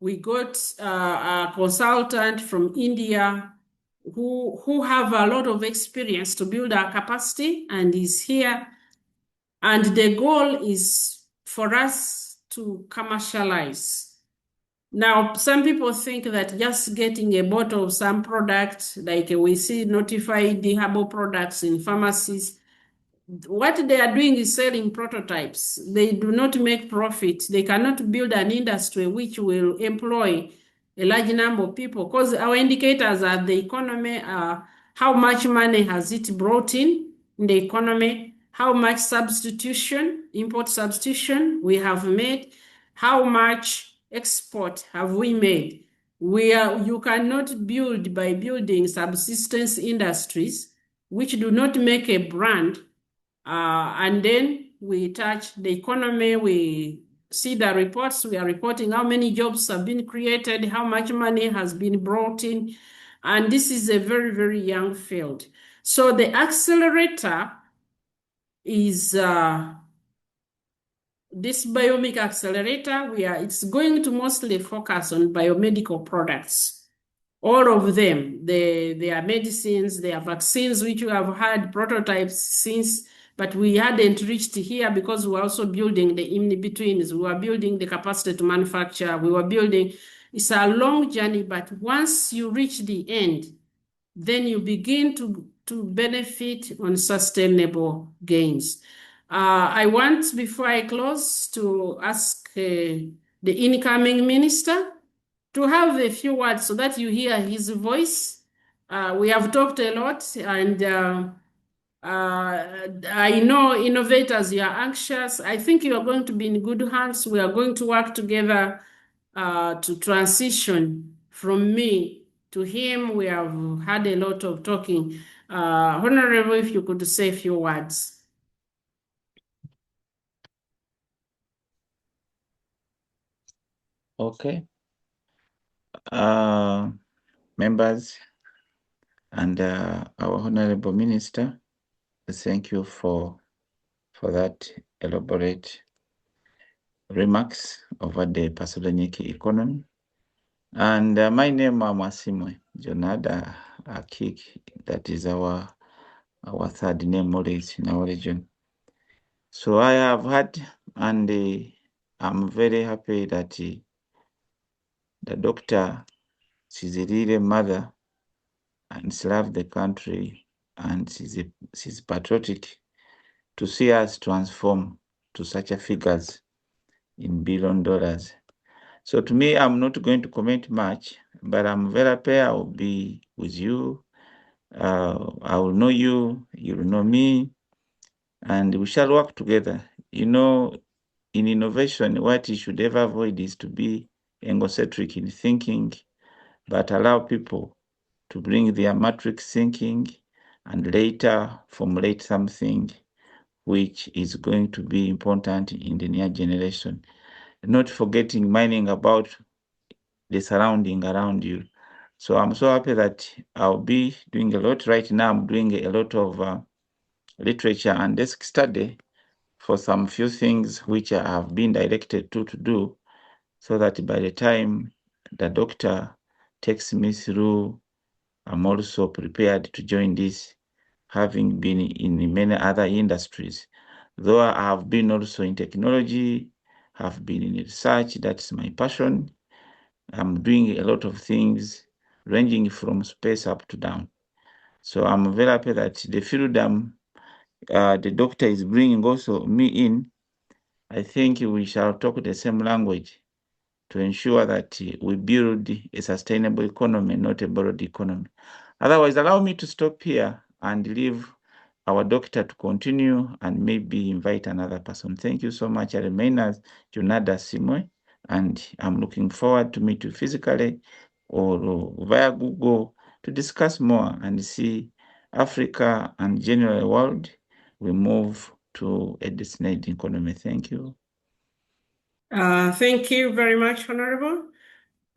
we got a consultant from India who have a lot of experience to build our capacity and is here. And the goal is for us to commercialize. Now, some people think that just getting a bottle of some product, like we see notified herbal products in pharmacies, what they are doing is selling prototypes. They do not make profit. They cannot build an industry which will employ a large number of people, because our indicators are the economy, how much money has it brought in the economy, how much import substitution we have made, how much export have we made. You cannot build by building subsistence industries which do not make a brand, and then we touch the economy, we see the reports, we are reporting how many jobs have been created, how much money has been brought in, and this is a very, very young field. So the accelerator is this Biomic Accelerator. It's going to mostly focus on biomedical products. All of them, they are medicines, they are vaccines, which we have had prototypes since, but we hadn't reached here because we're also building the in-betweens. We were building the capacity to manufacture. It's a long journey, but once you reach the end, then you begin to benefit on sustainable gains. I want, before I close, to ask the incoming minister to have a few words so that you hear his voice. We have talked a lot, and I know innovators, you are anxious. I think you are going to be in good hands. We are going to work together to transition from me to him. We have had a lot of talking. Honorable, if you could say a few words. Okay. Members and our Honorable Minister, thank you for that elaborate remarks over the Pasolinic economy. And my name is Masimwe Jonada Akik. That is our third name always in our region. So I have had, and I'm very happy that the doctor, she's a real mother and she loves the country, and she's patriotic to see us transform to such a figures in $1 billion. So to me, I'm not going to comment much, but I'm very happy I will be with you. I will know you, you will know me, and we shall work together. You know, in innovation, what you should ever avoid is to be egocentric in thinking, but allow people to bring their matrix thinking and later formulate something which is going to be important in the near generation. Not forgetting mining about the surrounding around you. So I'm so happy that I'll be doing a lot. Right now, I'm doing a lot of literature and desk study for some few things which I have been directed to do, so that by the time the doctor takes me through, I'm also prepared to join this, having been in many other industries. Though I have been also in technology, have been in research, that's my passion. I'm doing a lot of things ranging from space up to down. So I'm very happy that the field the doctor is bringing also me in. I think we shall talk the same language to ensure that we build a sustainable economy, not a borrowed economy. Otherwise, allow me to stop here and leave our doctor to continue and maybe invite another person. Thank you so much. I remain as Jonada Simwe, and I'm looking forward to meet you physically or via Google to discuss more and see Africa and general world, we move to a designated economy. Thank you. Thank you very much, Honorable.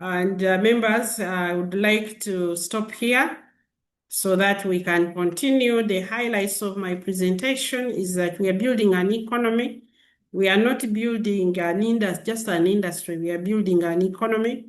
And members, I would like to stop here so that we can continue. The highlights of my presentation is that we are building an economy. We are not building just an industry. We are building an economy,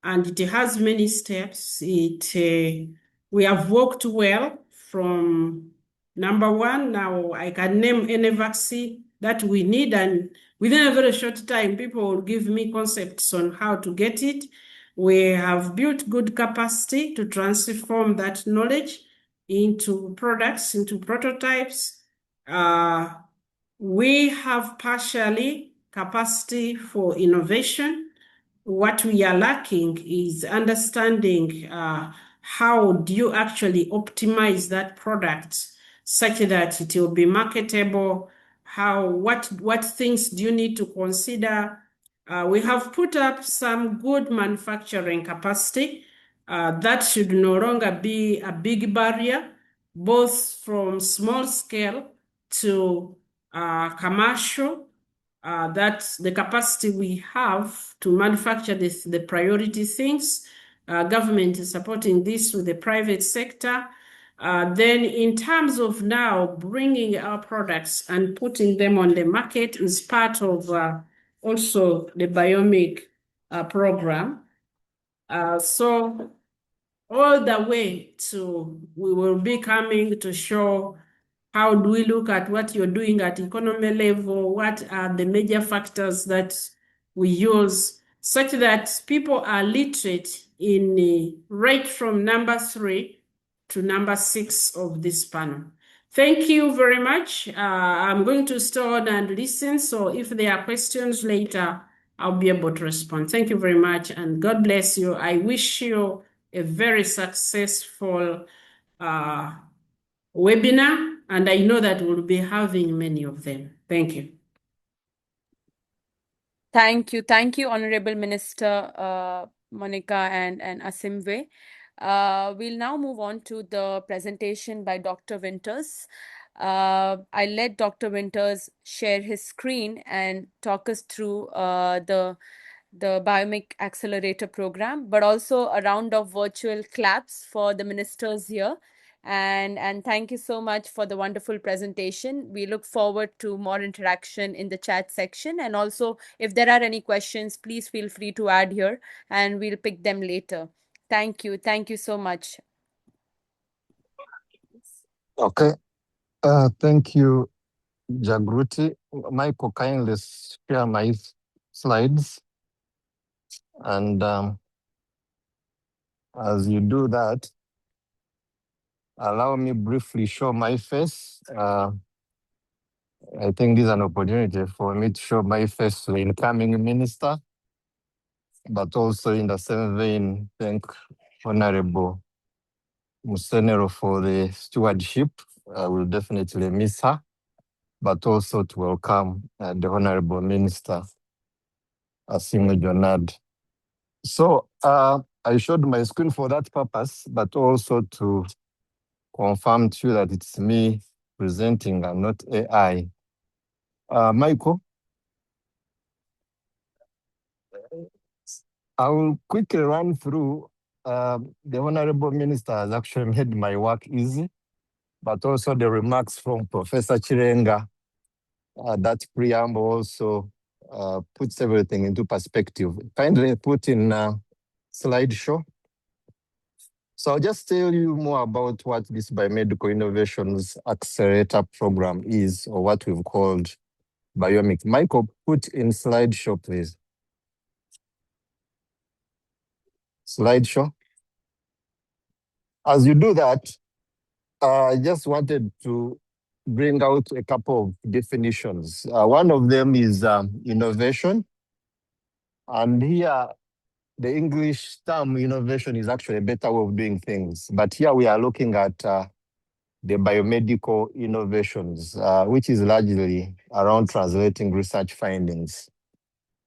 and it has many steps. We have worked well from number one. Now I can name any vaccine that we need, and within a very short time, people will give me concepts on how to get it. We have built good capacity to transform that knowledge into products, into prototypes. We have partially capacity for innovation. What we are lacking is understanding how do you actually optimize that product such that it will be marketable. What things do you need to consider? We have put up some good manufacturing capacity. That should no longer be a big barrier, both from small scale to commercial. That's the capacity we have to manufacture the priority things. Government is supporting this with the private sector. Then in terms of now bringing our products and putting them on the market is part of also the Biomic program. So all the way to, we will be coming to show how do we look at what you're doing at economy level, what are the major factors that we use, such that people are literate in right from number 3 to number 6 of this panel. Thank you very much. I'm going to stay on and listen, so if there are questions later, I'll be able to respond. Thank you very much, and God bless you. I wish you a very successful webinar, and I know that we'll be having many of them. Thank you. Thank you. Thank you, Honorable Minister Monica and Asimwe. We'll now move on to the presentation by Dr. Winters. I'll let Dr. Winters share his screen and talk us through the Biomic Accelerator Program, but also a round of virtual claps for the ministers here. And thank you so much for the wonderful presentation. We look forward to more interaction in the chat section. And also, if there are any questions, please feel free to add here and we'll pick them later. Thank you. Thank you so much. Okay. Thank you, Jagruti. Michael, kindly share my slides. And as you do that, allow me briefly show my face. I think this is an opportunity for me to show my face to the incoming minister, but also in the same vein, thank Honorable Musenero for the stewardship. I will definitely miss her, but also to welcome the Honorable Minister, Asimwe Jonad. So I showed my screen for that purpose, but also to confirm to you that it's me presenting and not AI. Michael, I will quickly run through. The Honorable Minister has actually made my work easy, but also the remarks from Professor Chirenga, that preamble also puts everything into perspective. Kindly put in slideshow. So I'll just tell you more about what this Biomedical Innovations Accelerator Program is, or what we've called Biomic. Michael, put in slideshow, please. Slideshow. As you do that, I just wanted to bring out a couple of definitions. One of them is innovation. And here, the English term innovation is actually a better way of doing things. But here we are looking at the biomedical innovations, which is largely around translating research findings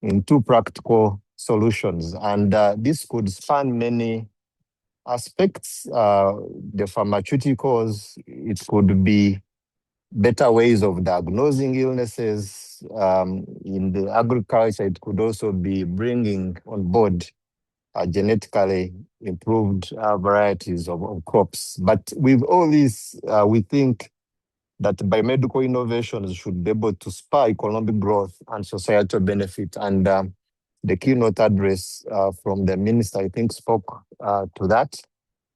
into practical solutions. And this could span many aspects. The pharmaceuticals, it could be better ways of diagnosing illnesses. In the agriculture, it could also be bringing on board genetically improved varieties of crops. But with all this, we think that biomedical innovations should be able to spur economic growth and societal benefit. And the keynote address from the minister, I think, spoke to that,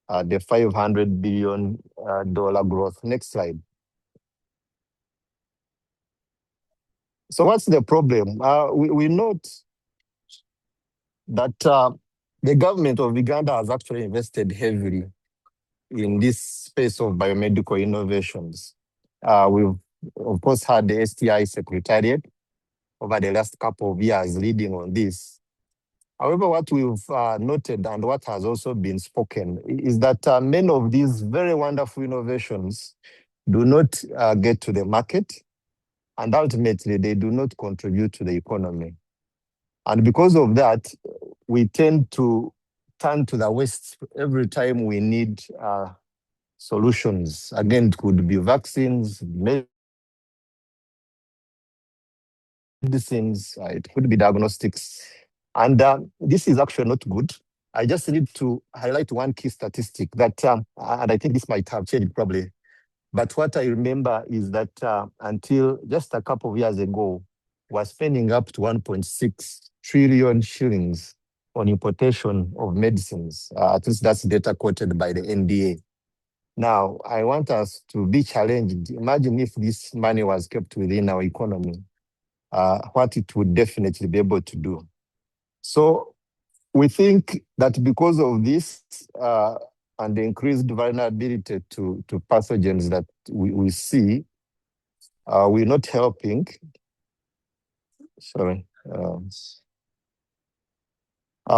the $500 billion growth. Next slide. So what's the problem? We note that the government of Uganda has actually invested heavily in this space of biomedical innovations. We've, of course, had the STI Secretariat over the last couple of years leading on this. However, what we've noted and what has also been spoken is that many of these very wonderful innovations do not get to the market, and ultimately they do not contribute to the economy. And because of that, we tend to turn to the West every time we need solutions. Again, it could be vaccines, medicines, it could be diagnostics. And this is actually not good. I just need to highlight one key statistic that, and I think this might have changed probably, but what I remember is that until just a couple of years ago, we're spending up to 1.6 trillion shillings on importation of medicines. At least that's data quoted by the NDA. Now, I want us to be challenged. Imagine if this money was kept within our economy, what it would definitely be able to do. So we think that because of this and the increased vulnerability to pathogens that we see, we're not helping. Sorry.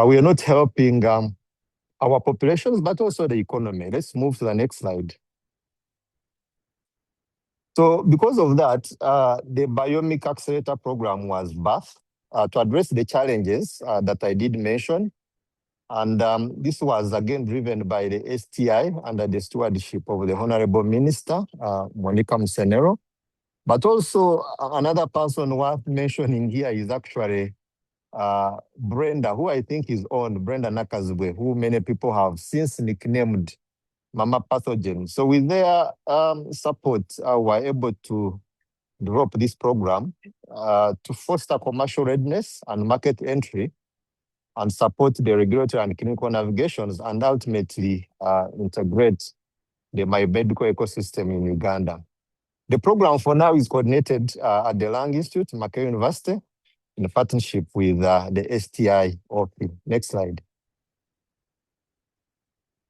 We are not helping our populations, but also the economy. Let's move to the next slide. So because of that, the Biomic Accelerator Program was birthed to address the challenges that I did mention. And this was again driven by the STI under the stewardship of the Honorable Minister, Monica Musenero. But also another person worth mentioning here is actually Brenda, who I think is on, Brenda Nakazwe, who many people have since nicknamed Mama Pathogen. So with their support, we're able to develop this program to foster commercial readiness and market entry and support the regulatory and clinical navigations and ultimately integrate the biomedical ecosystem in Uganda. The program for now is coordinated at the Lang Institute, Makerere University, in partnership with the STI OP. Next slide.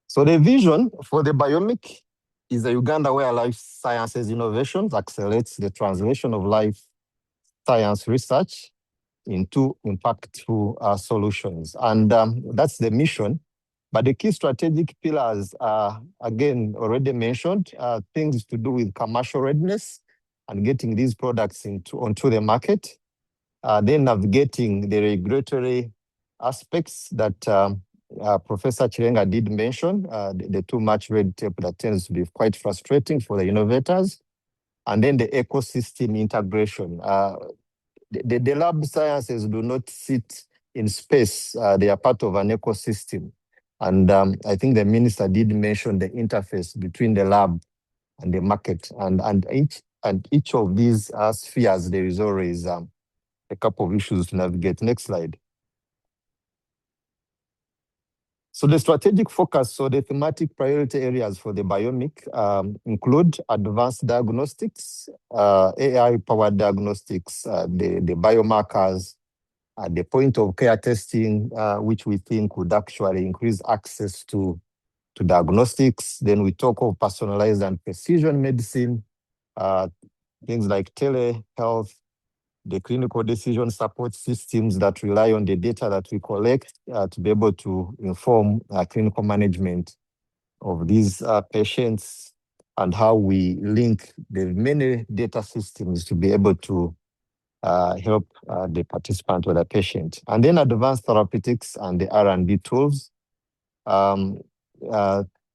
So the vision for the Biomic is a Uganda where life sciences innovations accelerates the translation of life science research into impactful solutions. And that's the mission. But the key strategic pillars are, again, already mentioned, things to do with commercial readiness and getting these products onto the market. Then navigating the regulatory aspects that Professor Chirenga did mention, the too much red tape that tends to be quite frustrating for the innovators. And then the ecosystem integration. The lab sciences do not sit in space. They are part of an ecosystem. And I think the minister did mention the interface between the lab and the market. And each of these spheres, there is always a couple of issues to navigate. Next slide. So the strategic focus, so the thematic priority areas for the Biomic include advanced diagnostics, AI-powered diagnostics, the biomarkers, the point of care testing, which we think would actually increase access to diagnostics. Then we talk of personalized and precision medicine, things like telehealth, the clinical decision support systems that rely on the data that we collect to be able to inform clinical management of these patients and how we link the many data systems to be able to help the participant or the patient. And then advanced therapeutics and the R&D tools.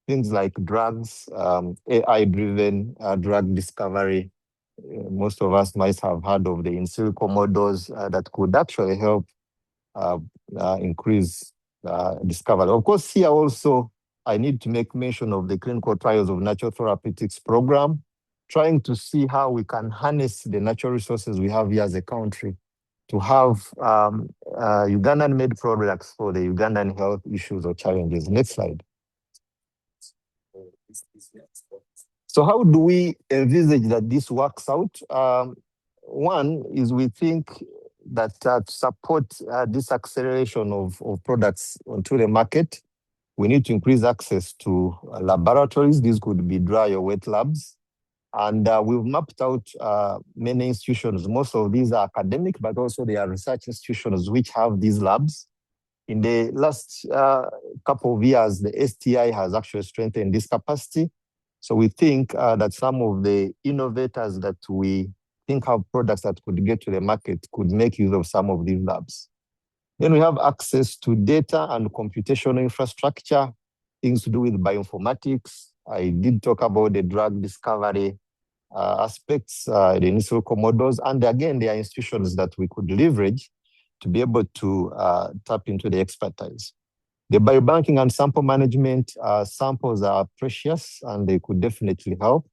things like drugs, AI-driven drug discovery. Most of us might have heard of the in silico models that could actually help increase discovery. Of course, here also, I need to make mention of the clinical trials of natural therapeutics program, trying to see how we can harness the natural resources we have here as a country to have Ugandan-made products for the Ugandan health issues or challenges. Next slide. So how do we envisage that this works out? One is we think that to support this acceleration of products onto the market, we need to increase access to laboratories. These could be dry or wet labs. And we've mapped out many institutions. Most of these are academic, but also they are research institutions which have these labs. In the last couple of years, the STI has actually strengthened this capacity. So we think that some of the innovators that we think have products that could get to the market could make use of some of these labs. Then we have access to data and computational infrastructure, things to do with bioinformatics. I did talk about the drug discovery aspects, the in silico models, and again, there are institutions that we could leverage to be able to tap into the expertise. The biobanking and sample management, samples are precious and they could definitely help.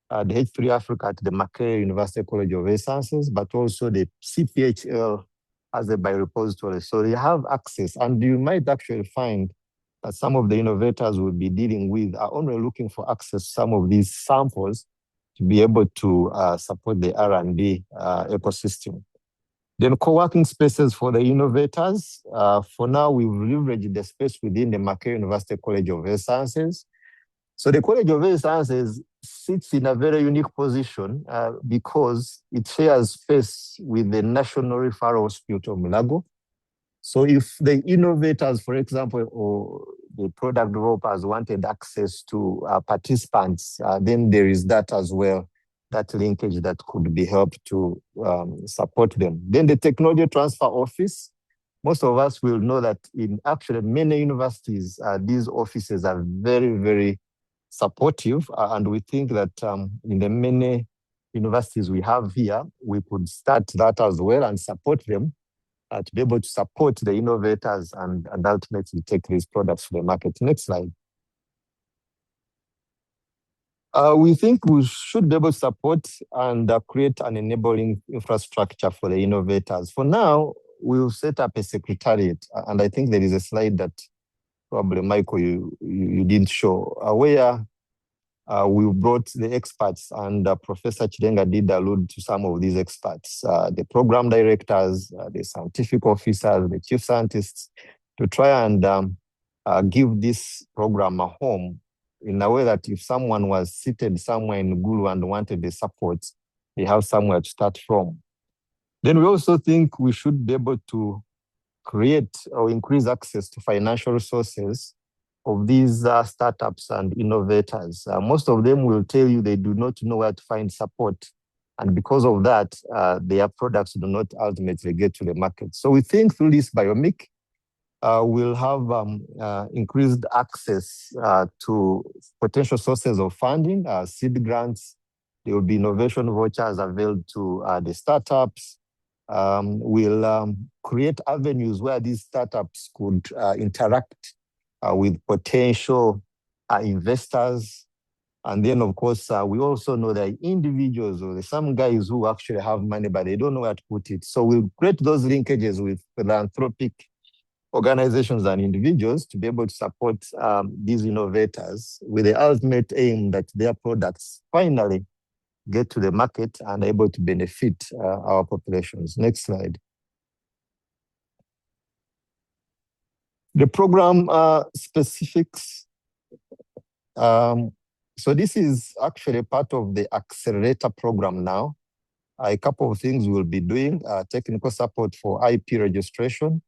The H3 Africa at the Makerere University College of Health Sciences, but also the CPHL as a biorepository. So they have access, and you might actually find that some of the innovators we'll be dealing with are only looking for access to some of these samples to be able to support the R&D ecosystem. Then co-working spaces for the innovators. For now, we've leveraged the space within the Makerere University College of Health Sciences. So the College of Health Sciences sits in a very unique position because it shares space with the National Referral Hospital of Mulago. So if the innovators, for example, or the product developers wanted access to participants, then there is that as well, that linkage that could be helped to support them. Then the Technology Transfer Office, most of us will know that in actually many universities, these offices are very, very supportive. And we think that in the many universities we have here, we could start that as well and support them to be able to support the innovators and ultimately take these products to the market. Next slide. We think we should be able to support and create an enabling infrastructure for the innovators. For now, we'll set up a secretariat, and I think there is a slide that probably, Michael, you didn't show, where we brought the experts, and Professor Chirenga did allude to some of these experts, the program directors, the scientific officers, the chief scientists, to try and give this program a home in a way that if someone was seated somewhere in Gulu and wanted the support, they have somewhere to start from. Then we also think we should be able to create or increase access to financial resources of these startups and innovators. Most of them will tell you they do not know where to find support. And because of that, their products do not ultimately get to the market. So we think through this Biomic, we'll have increased access to potential sources of funding, seed grants. There will be innovation vouchers available to the startups. We'll create avenues where these startups could interact with potential investors. And then, of course, we also know that individuals, or some guys who actually have money, but they don't know where to put it. So we'll create those linkages with philanthropic organizations and individuals to be able to support these innovators with the ultimate aim that their products finally get to the market and are able to benefit our populations. Next slide. The program specifics. So this is actually part of the accelerator program now. A couple of things we'll be doing, technical support for IP registration.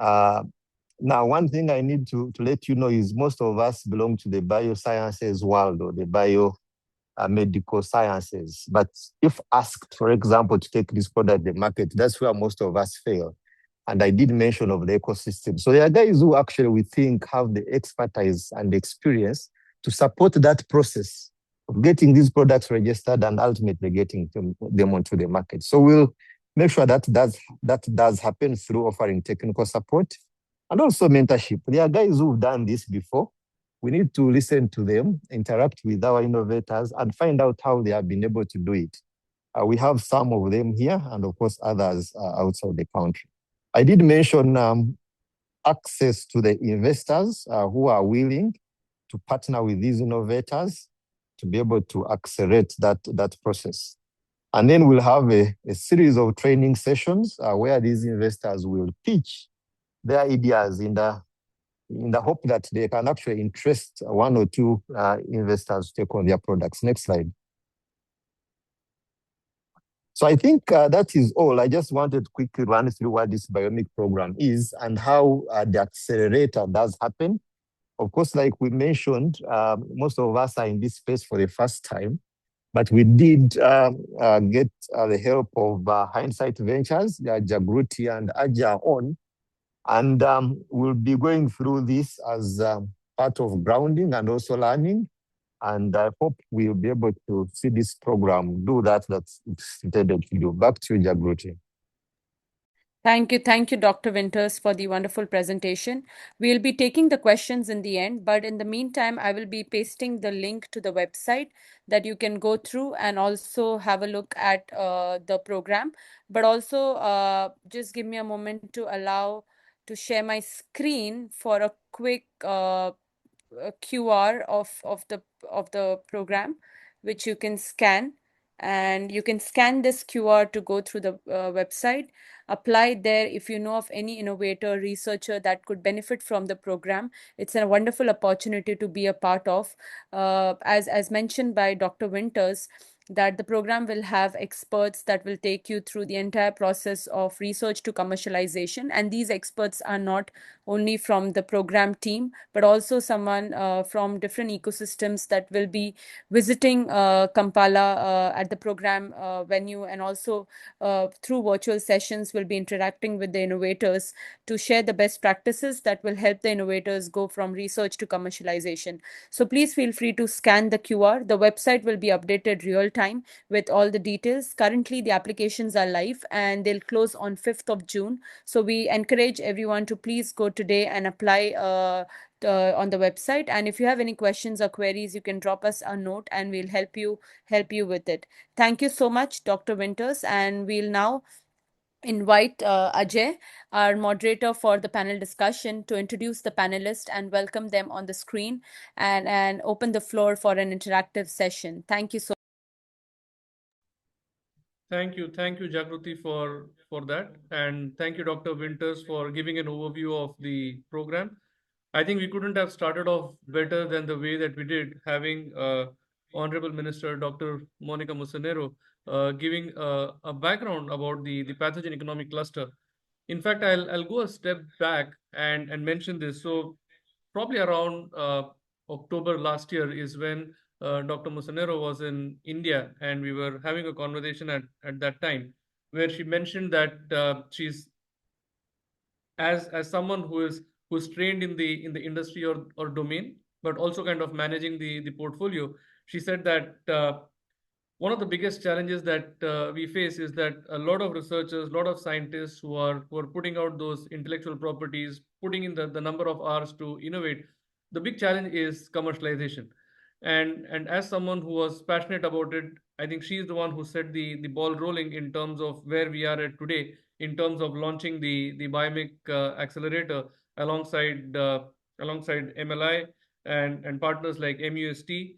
Now, one thing I need to let you know is most of us belong to the biosciences world, or the biomedical sciences. But if asked, for example, to take this product to the market, that's where most of us fail. And I did mention of the ecosystem. So there are guys who actually we think have the expertise and experience to support that process of getting these products registered and ultimately getting them onto the market. So we'll make sure that does happen through offering technical support and also mentorship. There are guys who've done this before. We need to listen to them, interact with our innovators, and find out how they have been able to do it. We have some of them here, and of course others outside the country. I did mention access to the investors who are willing to partner with these innovators to be able to accelerate that process. And then we'll have a series of training sessions where these investors will pitch their ideas in the hope that they can actually interest one or two investors to take on their products. Next slide. So I think that is all. I just wanted to quickly run through what this Biomic program is and how the accelerator does happen. Of course, like we mentioned, most of us are in this space for the first time, but we did get the help of Hindsight Ventures, Jagruti and Aja on, and we'll be going through this as part of grounding and also learning. And I hope we'll be able to see this program do that's intended to do. Back to you, Jagruti. Thank you, Dr. Winters, for the wonderful presentation. We'll be taking the questions in the end, but in the meantime, I will be pasting the link to the website that you can go through and also have a look at the program. But also, just give me a moment to allow to share my screen for a quick QR of the program, which you can scan. And you can scan this QR to go through the website, apply there if you know of any innovator, researcher that could benefit from the program. It's a wonderful opportunity to be a part of. As mentioned by Dr. Winters, that the program will have experts that will take you through the entire process of research to commercialization. And these experts are not only from the program team, but also someone from different ecosystems that will be visiting Kampala at the program venue, and also through virtual sessions will be interacting with the innovators to share the best practices that will help the innovators go from research to commercialization. So please feel free to scan the QR. The website will be updated real time with all the details. Currently, the applications are live and they'll close on 5th of June. So we encourage everyone to please go today and apply on the website. And if you have any questions or queries, you can drop us a note and we'll help you with it. Thank you so much, Dr. Winters. And we'll now invite Ajay, our moderator for the panel discussion, to introduce the panelists and welcome them on the screen and open the floor for an interactive session. Thank you so much. Thank you, Jagruti, for that, and thank you, Dr. Winters, for giving an overview of the program. I think we couldn't have started off better than the way that we did, having Honorable Minister Dr. Monica Musenero giving a background about the pathogen economic cluster. In fact, I'll go a step back and mention this. So probably around October last year is when Dr. Musenero was in India, and we were having a conversation at that time where she mentioned that she's as someone who's trained in the industry or domain, but also kind of managing the portfolio. She said that one of the biggest challenges that we face is that a lot of researchers, a lot of scientists who are putting out those intellectual properties, putting in the number of hours to innovate, the big challenge is commercialization. And as someone who was passionate about it, I think she's the one who set the ball rolling in terms of where we are at today, in terms of launching the Biomic Accelerator alongside MLI and partners like MUST.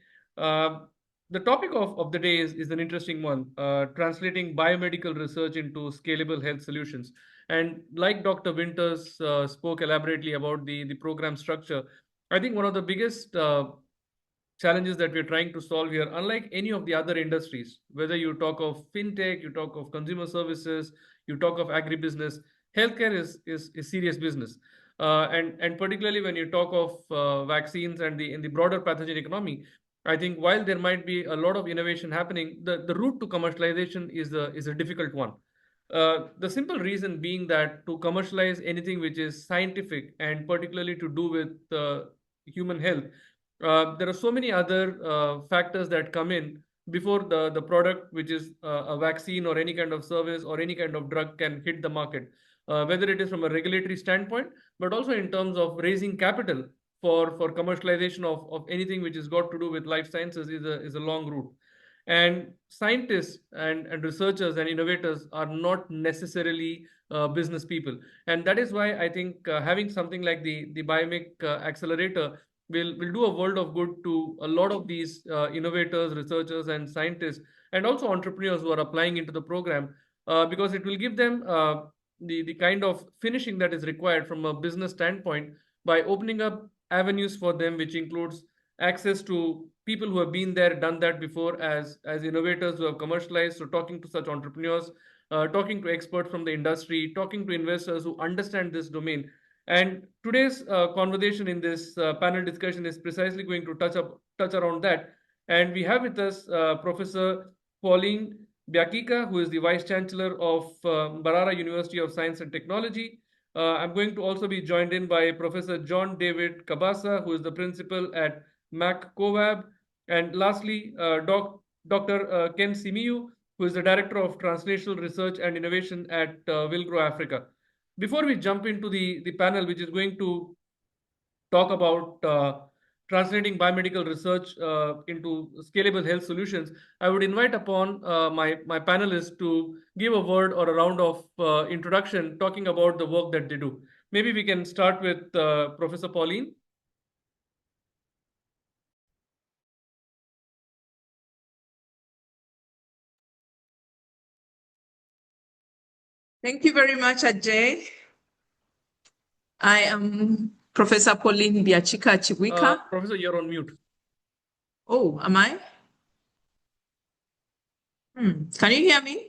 The topic of the day is an interesting one, translating biomedical research into scalable health solutions. And like Dr. Winters spoke elaborately about the program structure, I think one of the biggest challenges that we're trying to solve here, unlike any of the other industries, whether you talk of fintech, you talk of consumer services, you talk of agribusiness, healthcare is serious business. And particularly when you talk of vaccines and in the broader pathogen economy, I think while there might be a lot of innovation happening, the route to commercialization is a difficult one. The simple reason being that to commercialize anything which is scientific and particularly to do with human health, there are so many other factors that come in before the product, which is a vaccine or any kind of service or any kind of drug, can hit the market. Whether it is from a regulatory standpoint, but also in terms of raising capital for commercialization of anything which has got to do with life sciences is a long route. And scientists and researchers and innovators are not necessarily business people. And that is why I think having something like the Biomic Accelerator will do a world of good to a lot of these innovators, researchers, and scientists, and also entrepreneurs who are applying into the program, because it will give them the kind of finishing that is required from a business standpoint by opening up avenues for them, which includes access to people who have been there, done that before as innovators who have commercialized. So talking to such entrepreneurs, talking to experts from the industry, talking to investors who understand this domain. And today's conversation in this panel discussion is precisely going to touch around that. And we have with us Professor Pauline Biakika, who is the Vice Chancellor of Mbarara University of Science and Technology. I'm going to also be joined in by Professor John David Kabasa, who is the Principal at Mac CoVab. And lastly, Dr. Ken Simiyu, who is the Director of Translational Research and Innovation at Wilgrow Africa. Before we jump into the panel, which is going to talk about translating biomedical research into scalable health solutions, I would invite upon my panelists to give a word or a round of introduction talking about the work that they do. Maybe we can start with Professor Pauline. Thank you very much, Ajay. I am Professor Pauline Biachika Chibwika. Professor, you're on mute. Oh, am I? Can you hear me?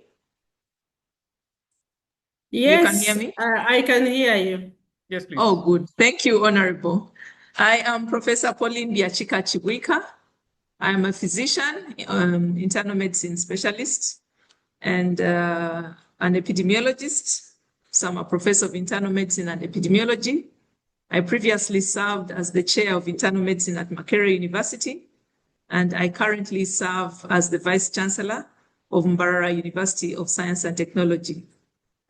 Yes, you can hear me? I can hear you. Yes, please. Oh, good. Thank you, Honorable. I am Professor Pauline Biachika Chibwika. I am a physician, internal medicine specialist, and an epidemiologist. So I'm a professor of internal medicine and epidemiology. I previously served as the chair of internal medicine at Makerere University, and I currently serve as the vice chancellor of Mbarara University of Science and Technology.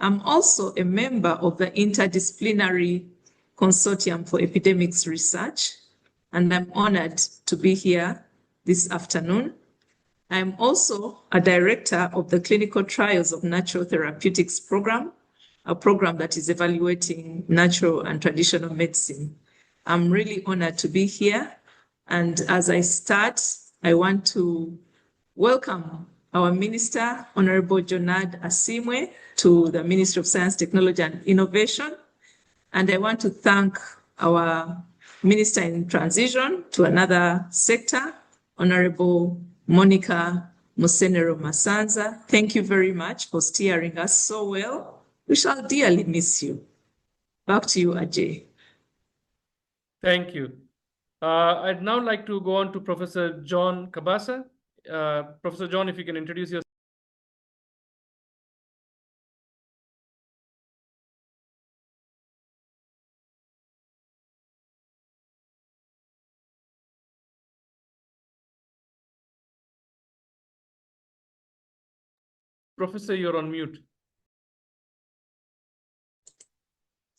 I'm also a member of the Interdisciplinary Consortium for Epidemics Research, and I'm honored to be here this afternoon. I'm also a director of the Clinical Trials of Natural Therapeutics Program, a program that is evaluating natural and traditional medicine. I'm really honored to be here. And as I start, I want to welcome our Minister, Honorable Jonad Asimwe, to the Ministry of Science, Technology and Innovation. And I want to thank our Minister in Transition to another sector, Honorable Monica Musenero Masanza. Thank you very much for steering us so well. We shall dearly miss you. Back to you, Ajay. Thank you. I'd now like to go on to Professor John Kabasa. Professor John, if you can introduce yourself. Professor, you're on mute.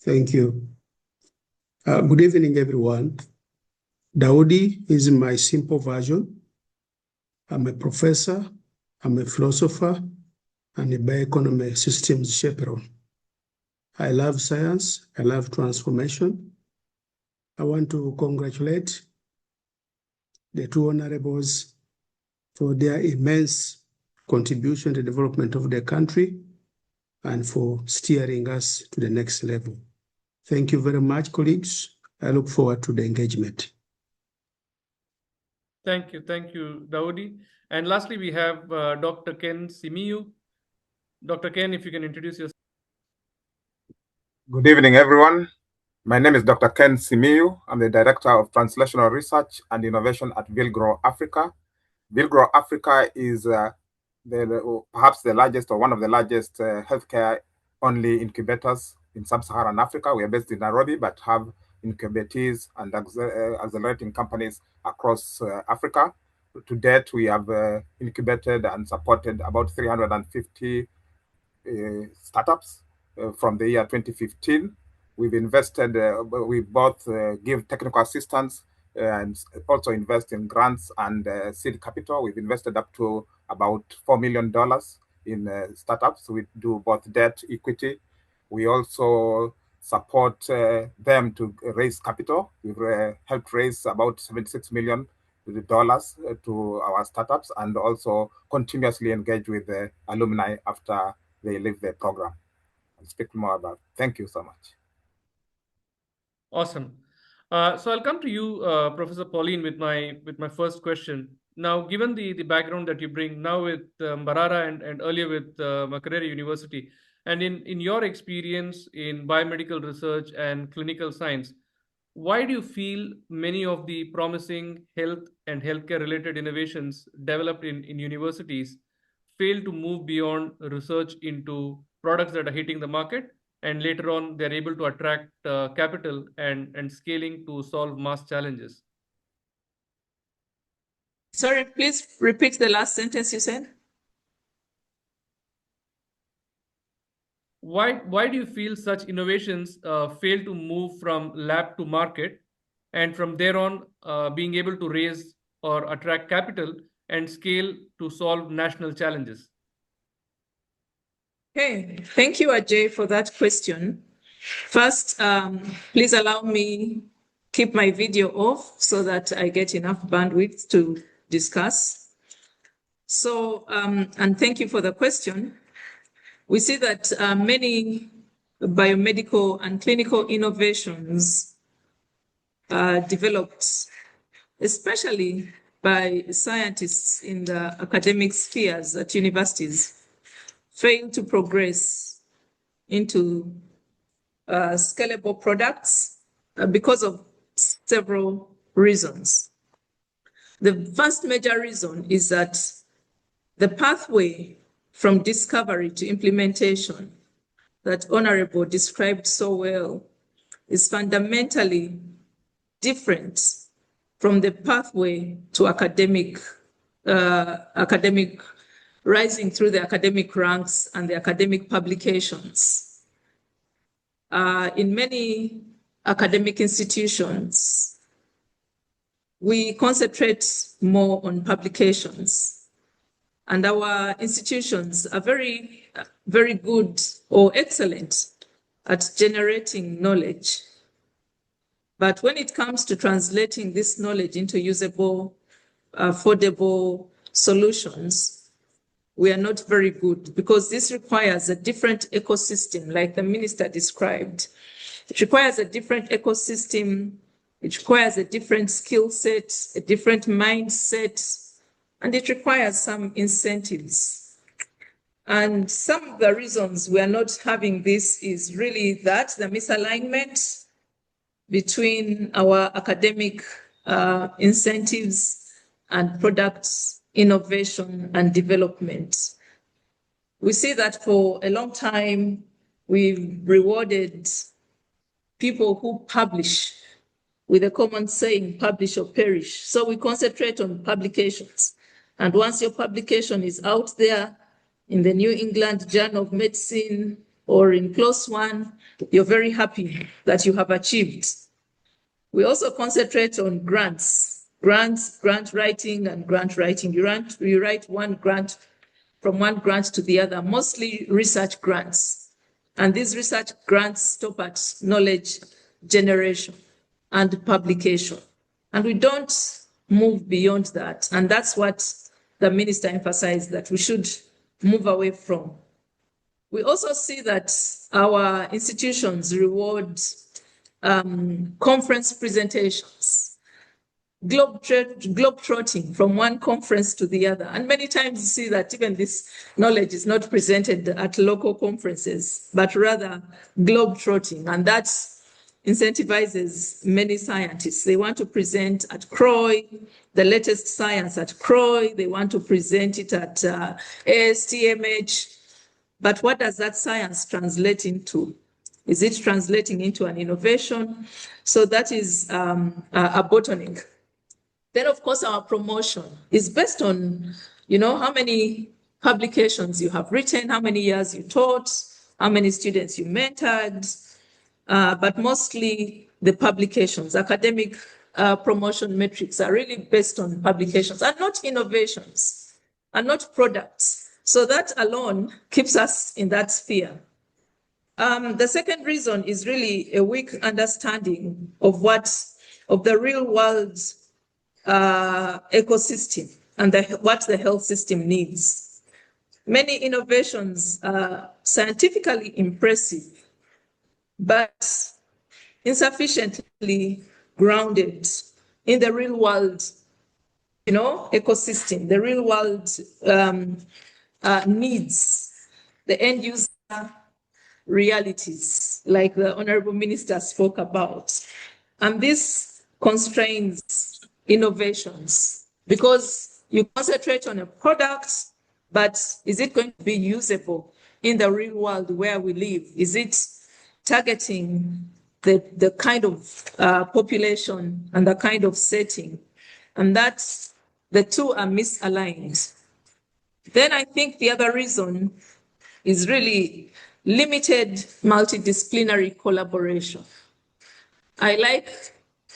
Thank you. Good evening, everyone. Daudi is my simple version. I'm a professor, I'm a philosopher, and a bioeconomy systems chaperone. I love science, I love transformation. I want to congratulate the two honorables for their immense contribution to the development of the country and for steering us to the next level. Thank you very much, colleagues. I look forward to the engagement. Thank you, Daudi. And lastly, we have Dr. Ken Simiyu. Dr. Ken, if you can introduce yourself. Good evening, everyone. My name is Dr. Ken Simiyu. I'm the Director of Translational Research and Innovation at Wilgrow Africa. Wilgrow Africa is perhaps the largest or one of the largest healthcare-only incubators in sub-Saharan Africa. We are based in Nairobi, but have incubatees and accelerating companies across Africa. To date, we have incubated and supported about 350 startups from the year 2015. We've invested, we both give technical assistance and also invest in grants and seed capital. We've invested up to about $4 million in startups. We do both debt, equity. We also support them to raise capital. We've helped raise about $76 million to our startups, and also continuously engage with the alumni after they leave the program. I'll speak more about it. Thank you so much. Awesome. So I'll come to you, Professor Pauline, with my first question. Now, given the background that you bring now with Mbarara and earlier with Makerere University, and in your experience in biomedical research and clinical science, why do you feel many of the promising health and healthcare-related innovations developed in universities fail to move beyond research into products that are hitting the market, and later on they're able to attract capital and scaling to solve mass challenges? Sorry, please repeat the last sentence you said. Why do you feel such innovations fail to move from lab to market, and from there on being able to raise or attract capital and scale to solve national challenges? Okay, thank you, Ajay, for that question. First, please allow me keep my video off so that I get enough bandwidth to discuss. So, and thank you for the question. We see that many biomedical and clinical innovations developed, especially by scientists in the academic spheres at universities, fail to progress into scalable products because of several reasons. The first major reason is that the pathway from discovery to implementation that Honorable described so well is fundamentally different from the pathway to academic rising through the academic ranks and the academic publications. In many academic institutions, we concentrate more on publications, and our institutions are very, very good or excellent at generating knowledge. But when it comes to translating this knowledge into usable, affordable solutions, we are not very good, because this requires a different ecosystem, like the minister described. It requires a different ecosystem. It requires a different skill set, a different mindset, and it requires some incentives. And some of the reasons we are not having this is really that the misalignment between our academic incentives and product innovation and development. We see that for a long time, we've rewarded people who publish with a common saying, publish or perish. So we concentrate on publications. And once your publication is out there in the New England Journal of Medicine or in PLOS ONE, you're very happy that you have achieved. We also concentrate on grants, grant writing and grant writing. You write one grant from one grant to the other, mostly research grants. And these research grants stop at knowledge generation and publication. And we don't move beyond that. And that's what the minister emphasized, that we should move away from. We also see that our institutions reward conference presentations, globe-trotting from one conference to the other. And many times you see that even this knowledge is not presented at local conferences, but rather globe-trotting. And that incentivizes many scientists. They want to present at CROI, the latest science at CROI. They want to present it at ASTMH. But what does that science translate into? Is it translating into an innovation? So that is a bottleneck. Then, of course, our promotion is based on, how many publications you have written, how many years you taught, how many students you mentored, but mostly the publications. Academic promotion metrics are really based on publications and not innovations and not products. So that alone keeps us in that sphere. The second reason is really a weak understanding of the real world ecosystem and what the health system needs. Many innovations are scientifically impressive, but insufficiently grounded in the real world, ecosystem, the real world needs, the end user realities, like the Honorable Minister spoke about. And this constrains innovations because you concentrate on a product, but is it going to be usable in the real world where we live? Is it targeting the kind of population and the kind of setting? And that's, the two are misaligned. Then I think the other reason is really limited multidisciplinary collaboration. I like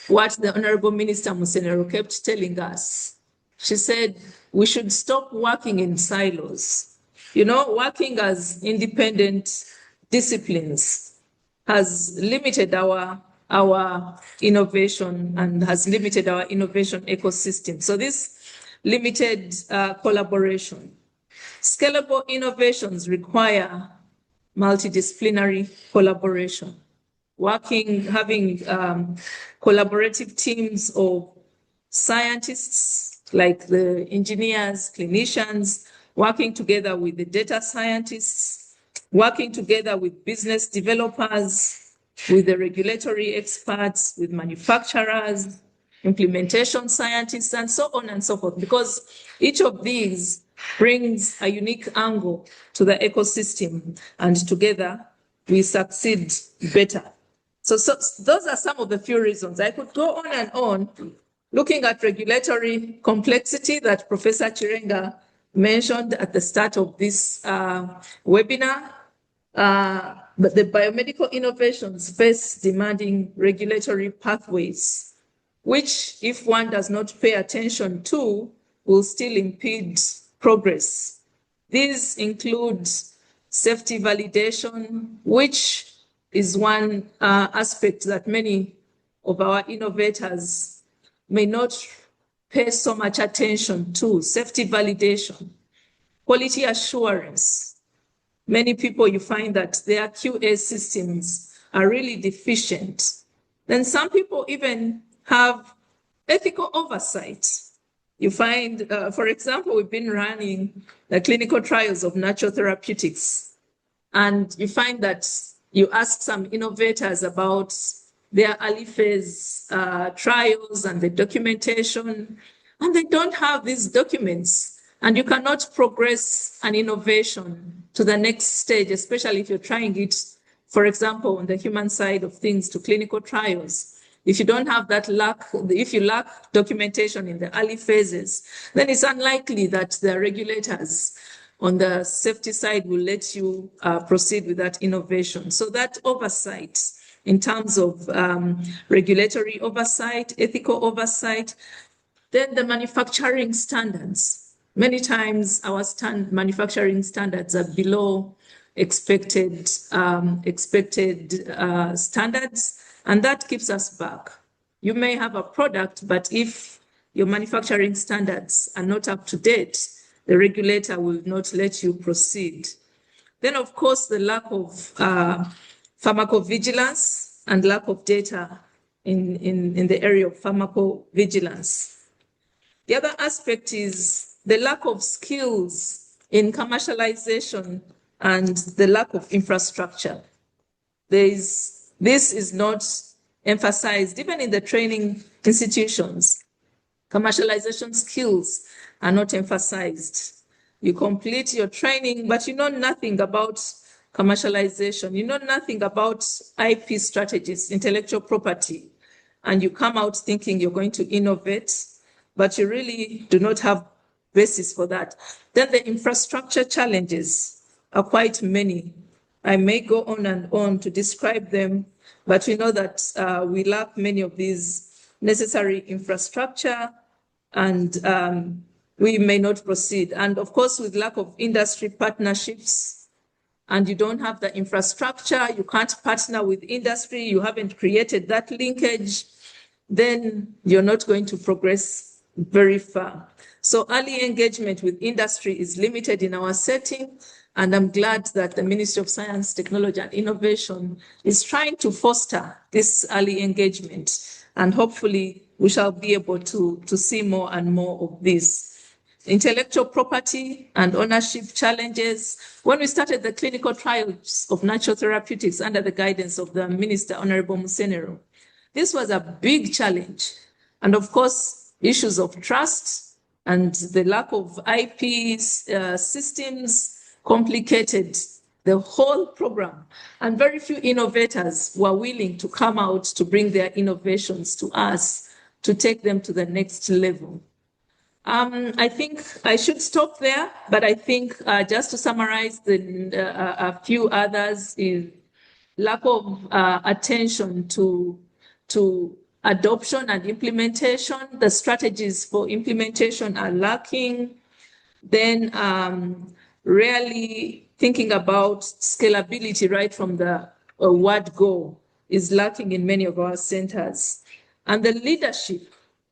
what the Honorable Minister Musenero kept telling us. She said, we should stop working in silos. Working as independent disciplines has limited our innovation and has limited our innovation ecosystem. So this limited collaboration. Scalable innovations require multidisciplinary collaboration. Having collaborative teams of scientists, like the engineers, clinicians, working together with the data scientists, working together with business developers, with the regulatory experts, with manufacturers, implementation scientists, and so on and so forth, because each of these brings a unique angle to the ecosystem, and together we succeed better. So those are some of the few reasons. I could go on and on, looking at regulatory complexity that Professor Chirenga mentioned at the start of this webinar. But the biomedical innovations face demanding regulatory pathways, which, if one does not pay attention to, will still impede progress. These include safety validation, which is one aspect that many of our innovators may not pay so much attention to. Safety validation, quality assurance. Many people, you find that their QA systems are really deficient. Then some people even have ethical oversight. You find, for example, we've been running the clinical trials of natural therapeutics, and you find that you ask some innovators about their early phase trials and the documentation, and they don't have these documents. And you cannot progress an innovation to the next stage, especially if you're trying it, for example, on the human side of things, to clinical trials. If you don't have that if you lack documentation in the early phases, then it's unlikely that the regulators on the safety side will let you proceed with that innovation. So that oversight in terms of regulatory oversight, ethical oversight, then the manufacturing standards. Many times our manufacturing standards are below expected standards, and that keeps us back. You may have a product, but if your manufacturing standards are not up to date, the regulator will not let you proceed. Then, of course, the lack of pharmacovigilance and lack of data in the area of pharmacovigilance. The other aspect is the lack of skills in commercialization and the lack of infrastructure. This is not emphasized, even in the training institutions. Commercialization skills are not emphasized. You complete your training, but you know nothing about commercialization. You know nothing about IP strategies, intellectual property, and you come out thinking you're going to innovate, but you really do not have basis for that. Then the infrastructure challenges are quite many. I may go on and on to describe them, but we know that we lack many of these necessary infrastructure, and we may not proceed. And of course, with lack of industry partnerships, and you don't have the infrastructure, you can't partner with industry, you haven't created that linkage, then you're not going to progress very far. So early engagement with industry is limited in our setting, and I'm glad that the Ministry of Science, Technology and Innovation is trying to foster this early engagement, and hopefully we shall be able to see more and more of this. Intellectual property and ownership challenges. When we started the clinical trials of natural therapeutics under the guidance of the Minister, Honorable Musenero, this was a big challenge. And of course, issues of trust and the lack of IP systems complicated the whole program. And very few innovators were willing to come out to bring their innovations to us to take them to the next level. I think I should stop there, but I think just to summarize a few others is lack of attention to adoption and implementation. The strategies for implementation are lacking. Then really thinking about scalability right from the word go is lacking in many of our centers. And the leadership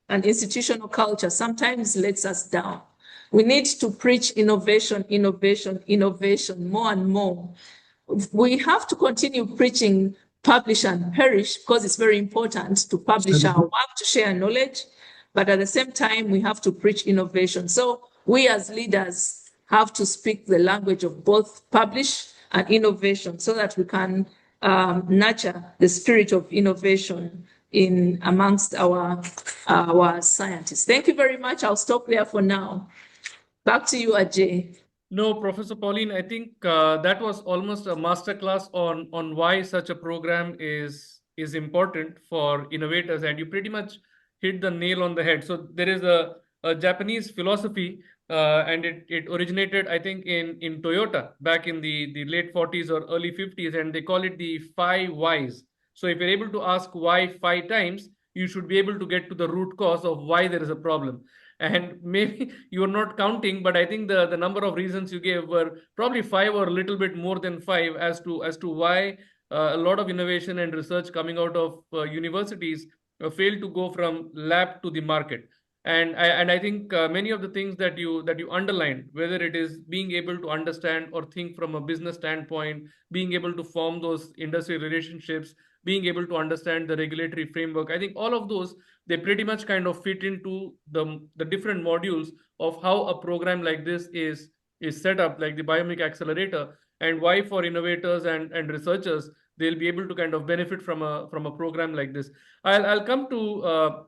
and institutional culture sometimes lets us down. We need to preach innovation, innovation, innovation more and more. We have to continue preaching publish and perish because it's very important to publish our work, to share knowledge, but at the same time, we have to preach innovation. So we as leaders have to speak the language of both publish and innovation so that we can nurture the spirit of innovation in amongst our scientists. Thank you very much. I'll stop there for now. Back to you, Ajay. No, Professor Pauline, I think that was almost a masterclass on why such a program is important for innovators, and you pretty much hit the nail on the head. So there is a Japanese philosophy, and it originated, I think, in Toyota back in the late 40s or early 50s, and they call it the 5 whys. So if you're able to ask why 5 times, you should be able to get to the root cause of why there is a problem. And maybe you're not counting, but I think the number of reasons you gave were probably 5 or a little bit more than 5 as to why a lot of innovation and research coming out of universities fail to go from lab to the market. And I think many of the things that you underlined, whether it is being able to understand or think from a business standpoint, being able to form those industry relationships, being able to understand the regulatory framework, I think all of those, they pretty much kind of fit into the different modules of how a program like this is set up, like the Biomic Accelerator, and why for innovators and researchers, they'll be able to kind of benefit from a program like this. I'll come to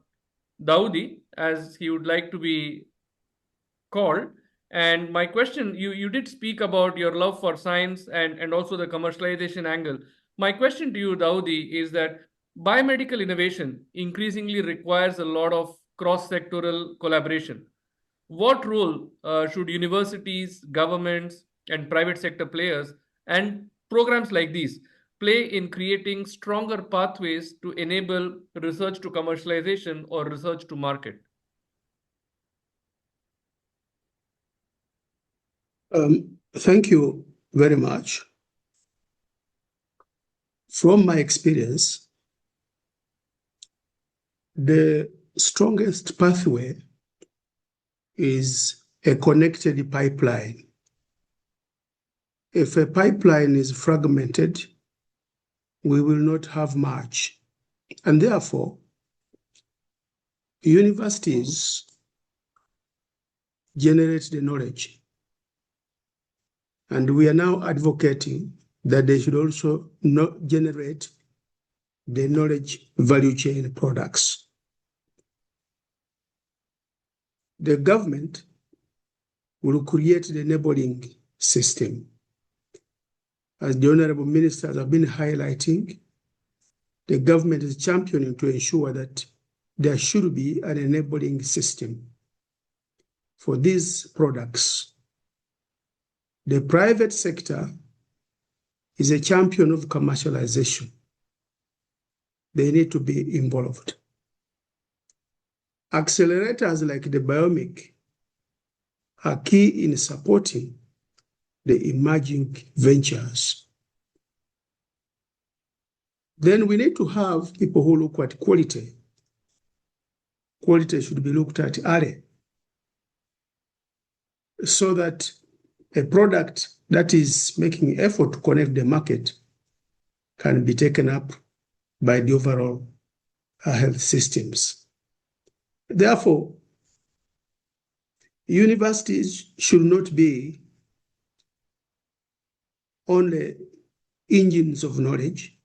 Daudi, as he would like to be called. And my question, you did speak about your love for science and also the commercialization angle. My question to you, Daudi, is that biomedical innovation increasingly requires a lot of cross-sectoral collaboration. What role should universities, governments, and private sector players and programs like these play in creating stronger pathways to enable research to commercialization or research to market? Thank you very much. From my experience, the strongest pathway is a connected pipeline. If a pipeline is fragmented, we will not have much. And therefore, universities generate the knowledge. And we are now advocating that they should also not generate the knowledge value chain products. The government will create the enabling system. As the honorable ministers have been highlighting, the government is championing to ensure that there should be an enabling system for these products. The private sector is a champion of commercialization. They need to be involved. Accelerators like the Biomic are key in supporting the emerging ventures. Then we need to have people who look at quality. Quality should be looked at early, so that a product that is making effort to connect the market can be taken up by the overall health systems. Therefore, universities should not be only engines of knowledge.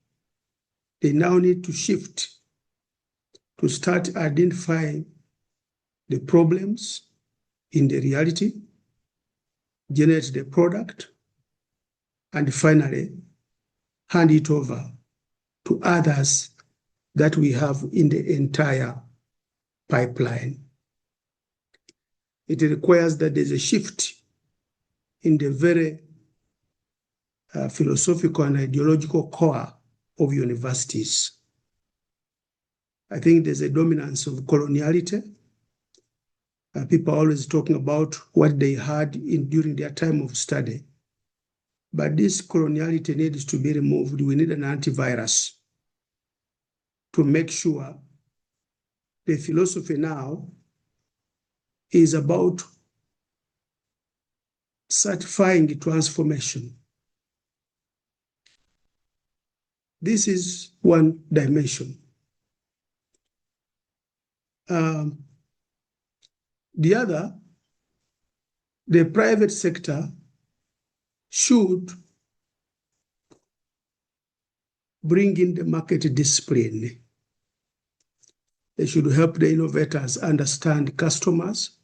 They now need to shift to start identifying the problems in the reality, generate the product, and finally hand it over to others that we have in the entire pipeline. It requires that there's a shift in the very philosophical and ideological core of universities. I think there's a dominance of coloniality. People are always talking about what they had during their time of study. But this coloniality needs to be removed. We need an antivirus to make sure the philosophy now is about certifying transformation. This is one dimension. The other, the private sector should bring in the market discipline. They should help the innovators understand customers,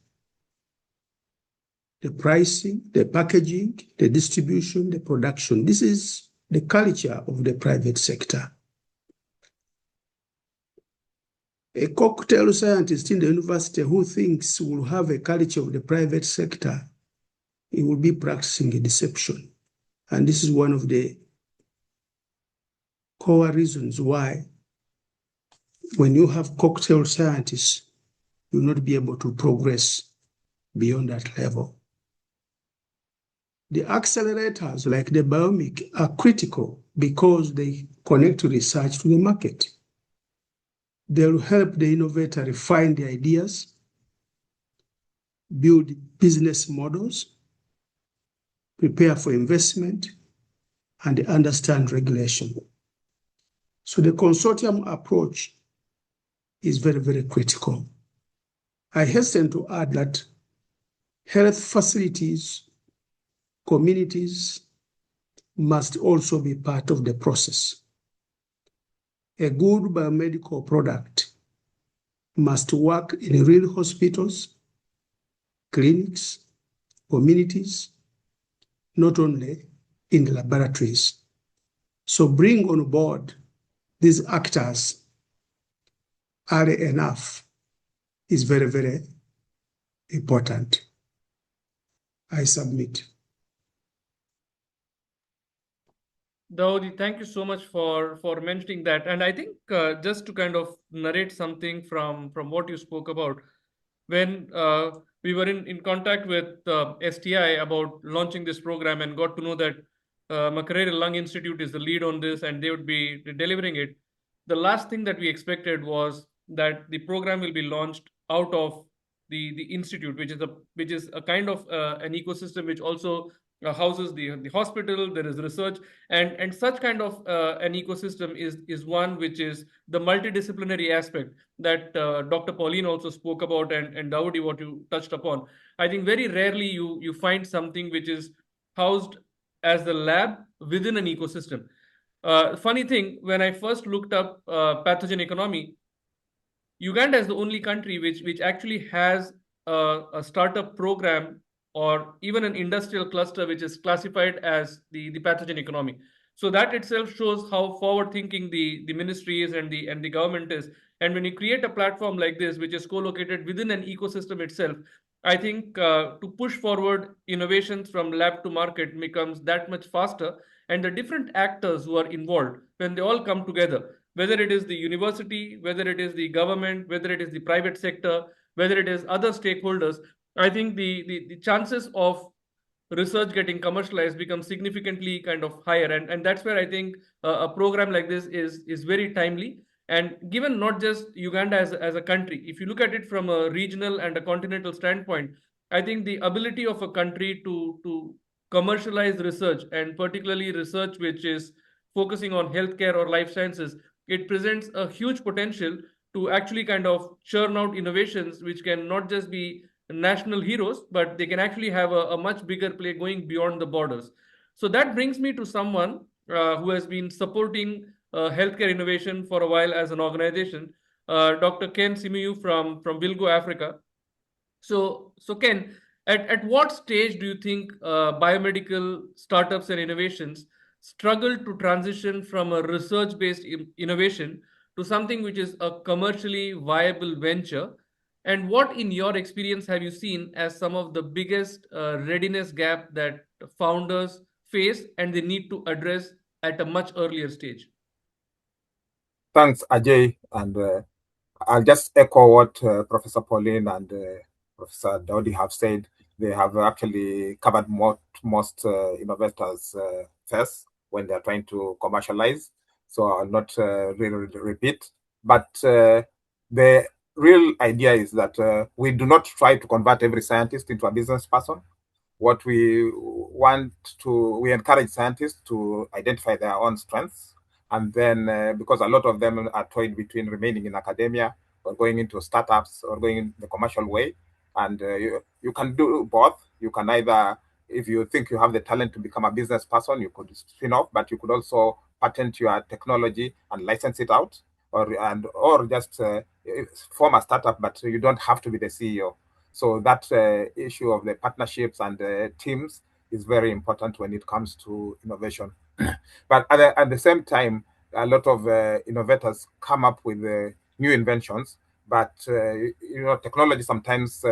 the pricing, the packaging, the distribution, the production. This is the culture of the private sector. A cocktail scientist in the university who thinks will have a culture of the private sector, he will be practicing a deception. And this is one of the core reasons why when you have cocktail scientists, you'll not be able to progress beyond that level. The accelerators like the Biomic are critical because they connect research to the market. They'll help the innovator refine the ideas, build business models, prepare for investment, and understand regulation. So the consortium approach is very, very critical. I hasten to add that health facilities, communities must also be part of the process. A good biomedical product must work in real hospitals, clinics, communities, not only in the laboratories. So bring on board these actors early enough is very, very important. I submit. Dawoodi, thank you so much for mentioning that. And I think just to kind of narrate something from what you spoke about, when we were in contact with STI about launching this program and got to know that Makerere Lung Institute is the lead on this and they would be delivering it, the last thing that we expected was that the program will be launched out of the institute, which is a kind of an ecosystem which also houses the hospital. There is research, and such kind of an ecosystem is one which is the multidisciplinary aspect that Dr. Pauline also spoke about, and Dawoodi, what you touched upon. I think very rarely you find something which is housed as the lab within an ecosystem. Funny thing, when I first looked up pathogen economy, Uganda is the only country which actually has a startup program or even an industrial cluster which is classified as the pathogen economy. So that itself shows how forward thinking the ministry is and the government is. And when you create a platform like this, which is co-located within an ecosystem itself, I think to push forward innovations from lab to market becomes that much faster. And the different actors who are involved, when they all come together, whether it is the university, whether it is the government, whether it is the private sector, whether it is other stakeholders, I think the chances of research getting commercialized becomes significantly kind of higher. And that's where I think a program like this is very timely. And given not just Uganda as a country, if you look at it from a regional and a continental standpoint, I think the ability of a country to commercialize research, and particularly research which is focusing on healthcare or life sciences, it presents a huge potential to actually kind of churn out innovations which can not just be national heroes, but they can actually have a much bigger play going beyond the borders. So that brings me to someone who has been supporting healthcare innovation for a while as an organization, Dr. Ken Simiyu from Wilgo, Africa. So Ken, at what stage do you think biomedical startups and innovations struggle to transition from a research-based innovation to something which is a commercially viable venture? And what, in your experience, have you seen as some of the biggest readiness gap that founders face and they need to address at a much earlier stage? Thanks, Ajay. And I'll just echo what Professor Pauline and Professor Dodi have said. They have actually covered most innovators first when they're trying to commercialize. So I'll not really repeat. But the real idea is that we do not try to convert every scientist into a business person. What we we encourage scientists to identify their own strengths. And then, because a lot of them are toyed between remaining in academia or going into startups or going in the commercial way. And you can do both. You can either, if you think you have the talent to become a business person, you could spin off, but you could also patent your technology and license it out, or just form a startup, but you don't have to be the CEO. So that issue of the partnerships and teams is very important when it comes to innovation. But at the same time, a lot of innovators come up with new inventions, but technology sometimes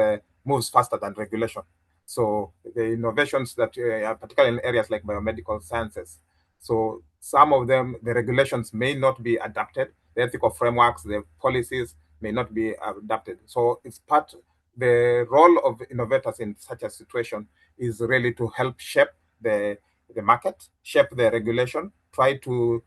moves faster than regulation. So the innovations that are particularly in areas like biomedical sciences, so some of them, the regulations may not be adapted, the ethical frameworks, the policies may not be adapted. So the role of innovators in such a situation is really to help shape the market, shape the regulation, try to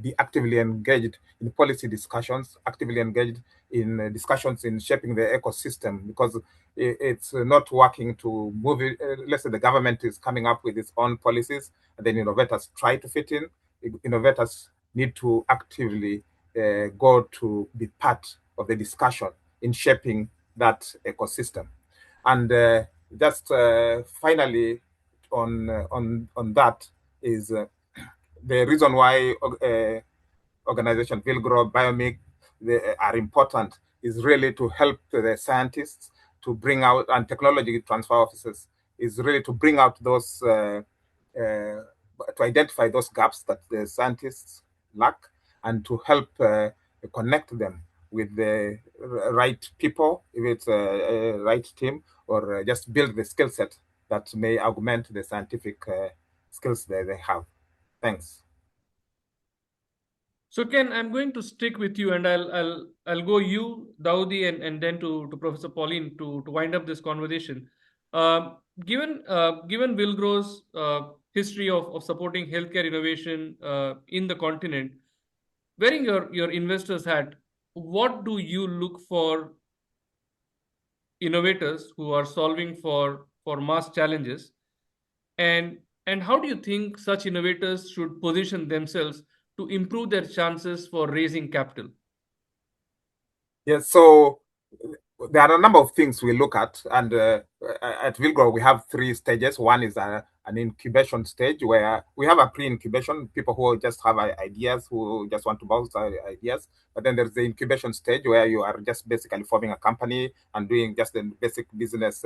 be actively engaged in policy discussions, actively engaged in discussions in shaping the ecosystem, because it's not working to move it. Let's say the government is coming up with its own policies, and then innovators try to fit in. Innovators need to actively go to be part of the discussion in shaping that ecosystem. And just finally, on that is the reason why organizations Vilgro, Biomic, they are important is really to help the scientists to bring out, and technology transfer offices is really to bring out those, to identify those gaps that the scientists lack, and to help connect them with the right people, if it's a right team, or just build the skill set that may augment the scientific skills that they have. Thanks. So Ken, I'm going to stick with you, and I'll go you, Daudi, and then to Professor Pauline to wind up this conversation. Given Wilgro's history of supporting healthcare innovation in the continent, wearing your investor's hat, what do you look for innovators who are solving for mass challenges, and how do you think such innovators should position themselves to improve their chances for raising capital? Yes, so there are a number of things we look at, and at Vilgro we have 3 stages. One is an incubation stage where we have a pre-incubation, people who just have ideas, who just want to bounce ideas. But then there's the incubation stage where you are just basically forming a company and doing just the basic business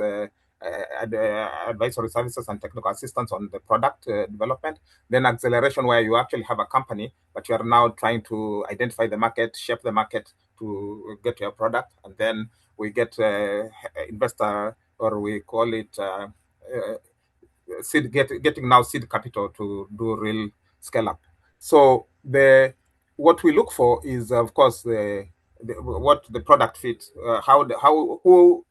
advisory services and technical assistance on the product development. Then acceleration, where you actually have a company, but you are now trying to identify the market, shape the market to get your product. And then we get investor, or we call it getting now seed capital to do real scale up. So what we look for is, of course, what the product fits, who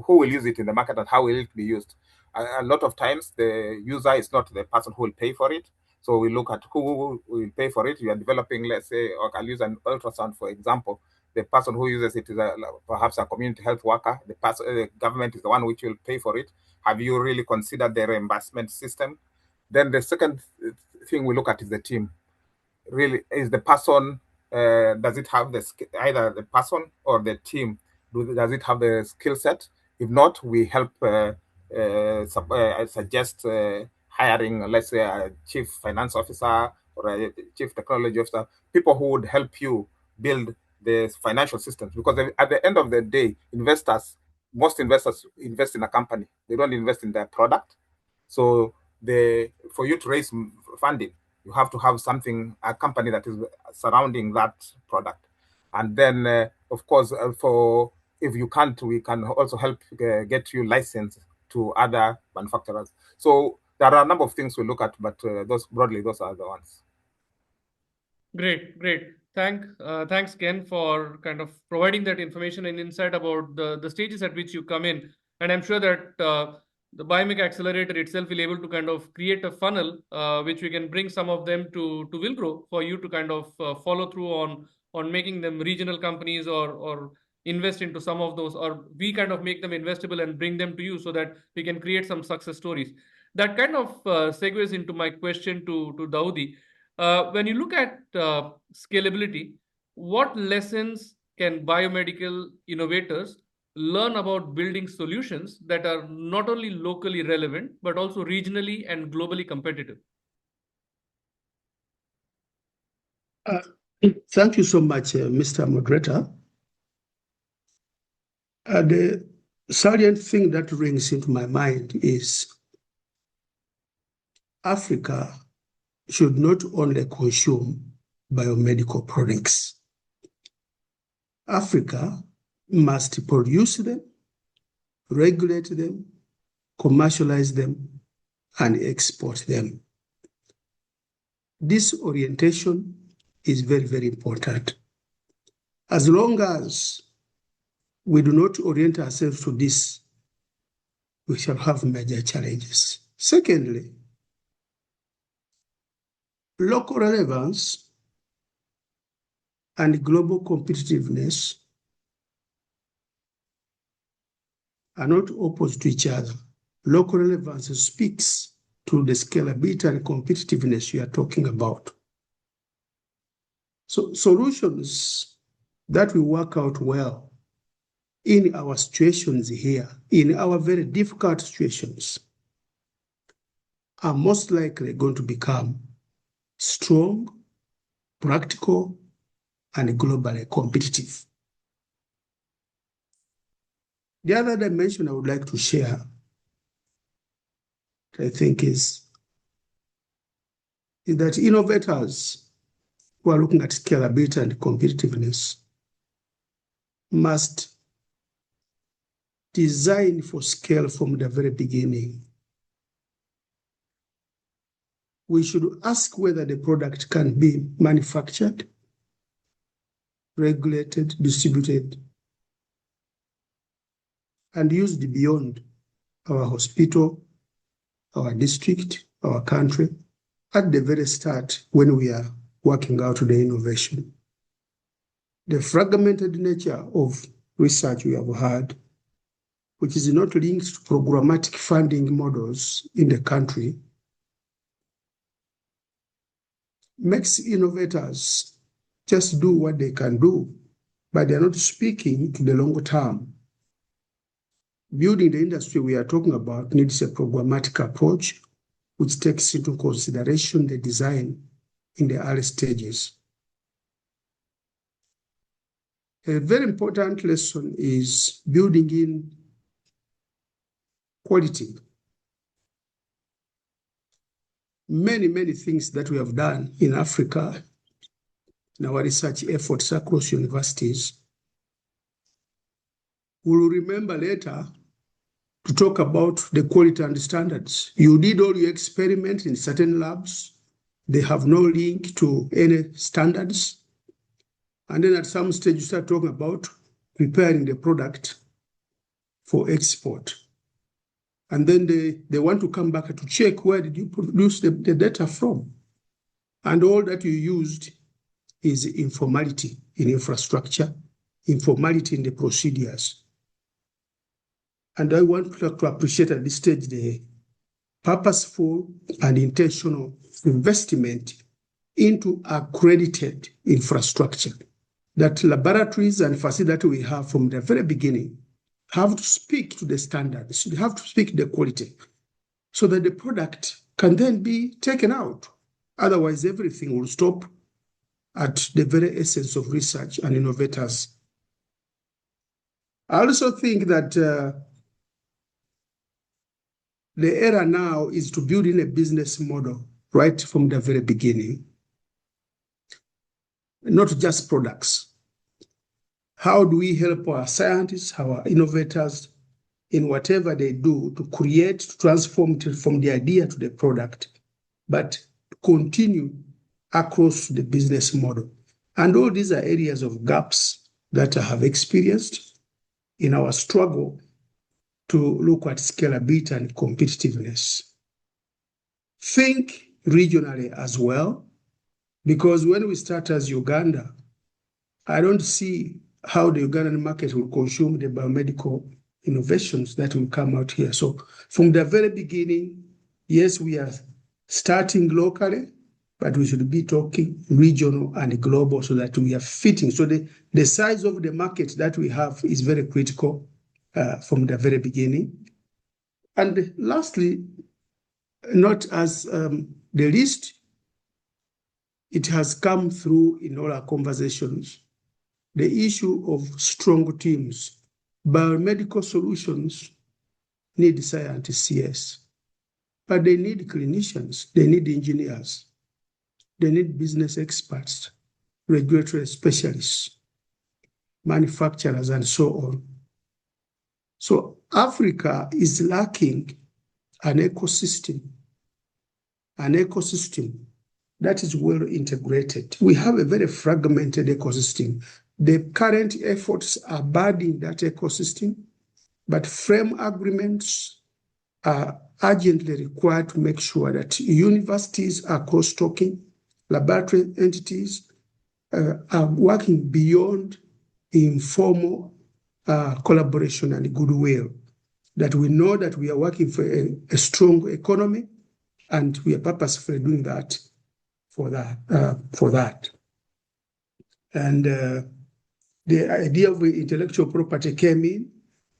will use it in the market and how will it be used. A lot of times the user is not the person who will pay for it. So we look at who will pay for it. You are developing, let's say, or I'll use an ultrasound, for example. The person who uses it is perhaps a community health worker. The government is the one which will pay for it. Have you really considered the reimbursement system? Then the second thing we look at is the team. Really, is the person, does it have either the person or the team, does it have the skill set? If not, we help suggest hiring, let's say, a chief finance officer or a chief technology officer, people who would help you build the financial systems. Because at the end of the day, most investors invest in a company. They don't invest in their product. So for you to raise funding, you have to have a company that is surrounding that product. And then, of course, if you can't, we can also help get you licensed to other manufacturers. So there are a number of things we look at, but those are the ones. Great. Thanks, Ken, for kind of providing that information and insight about the stages at which you come in. And I'm sure that the Biomic Accelerator itself will able to kind of create a funnel, which we can bring some of them to Wilgrow for you to kind of follow through on making them regional companies or invest into some of those, or we kind of make them investable and bring them to you so that we can create some success stories. That kind of segues into my question to Daudi. When you look at scalability, what lessons can biomedical innovators learn about building solutions that are not only locally relevant, but also regionally and globally competitive? Thank you so much, Mr. Moderator. The salient thing that rings into my mind is Africa should not only consume biomedical products. Africa must produce them, regulate them, commercialize them, and export them. This orientation is very, very important. As long as we do not orient ourselves to this, we shall have major challenges. Secondly, local relevance and global competitiveness are not opposed to each other. Local relevance speaks to the scalability and competitiveness you are talking about. So solutions that will work out well in our situations here, in our very difficult situations, are most likely going to become strong, practical, and globally competitive. The other dimension I would like to share, I think, is that innovators who are looking at scalability and competitiveness must design for scale from the very beginning. We should ask whether the product can be manufactured, regulated, distributed, and used beyond our hospital, our district, our country, at the very start when we are working out the innovation. The fragmented nature of research we have had, which is not linked to programmatic funding models in the country, makes innovators just do what they can do, but they're not speaking to the long term. Building the industry we are talking about needs a programmatic approach which takes into consideration the design in the early stages. A very important lesson is building in quality. Many things that we have done in Africa in our research efforts across universities, we will remember later to talk about the quality and standards. You did all your experiments in certain labs. They have no link to any standards. And then at some stage, you start talking about preparing the product for export. And then they want to come back to check where did you produce the data from. And all that you used is informality in infrastructure, informality in the procedures. And I want to appreciate at this stage the purposeful and intentional investment into accredited infrastructure. That laboratories and facilities that we have from the very beginning have to speak to the standards, they have to speak the quality, so that the product can then be taken out. Otherwise, everything will stop at the very essence of research and innovators. I also think that the era now is to build in a business model right from the very beginning, not just products. How do we help our scientists, our innovators in whatever they do to create, to transform it from the idea to the product, but continue across the business model? And all these are areas of gaps that I have experienced in our struggle to look at scalability and competitiveness. Think regionally as well, because when we start as Uganda, I don't see how the Ugandan market will consume the biomedical innovations that will come out here. So from the very beginning, yes, we are starting locally, but we should be talking regional and global so that we are fitting. So the size of the market that we have is very critical from the very beginning. And lastly, not as the least, it has come through in all our conversations, the issue of strong teams. Biomedical solutions need scientists, yes, but they need clinicians, they need engineers, they need business experts, regulatory specialists, manufacturers, and so on. So Africa is lacking an ecosystem that is well integrated. We have a very fragmented ecosystem. The current efforts are building that ecosystem, but frame agreements are urgently required to make sure that universities are cross-talking, laboratory entities are working beyond informal collaboration and goodwill, that we know that we are working for a strong economy, and we are purposefully doing that for that. And the idea of intellectual property came in,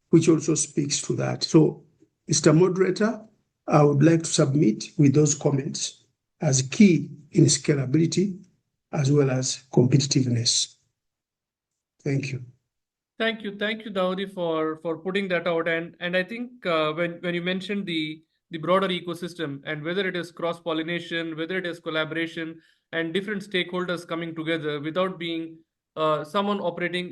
which also speaks to that. So, Mr. Moderator, I would like to submit with those comments as key in scalability as well as competitiveness. Thank you. Thank you, Dawoodi, for putting that out. And I think when you mentioned the broader ecosystem and whether it is cross-pollination, whether it is collaboration and different stakeholders coming together without being someone operating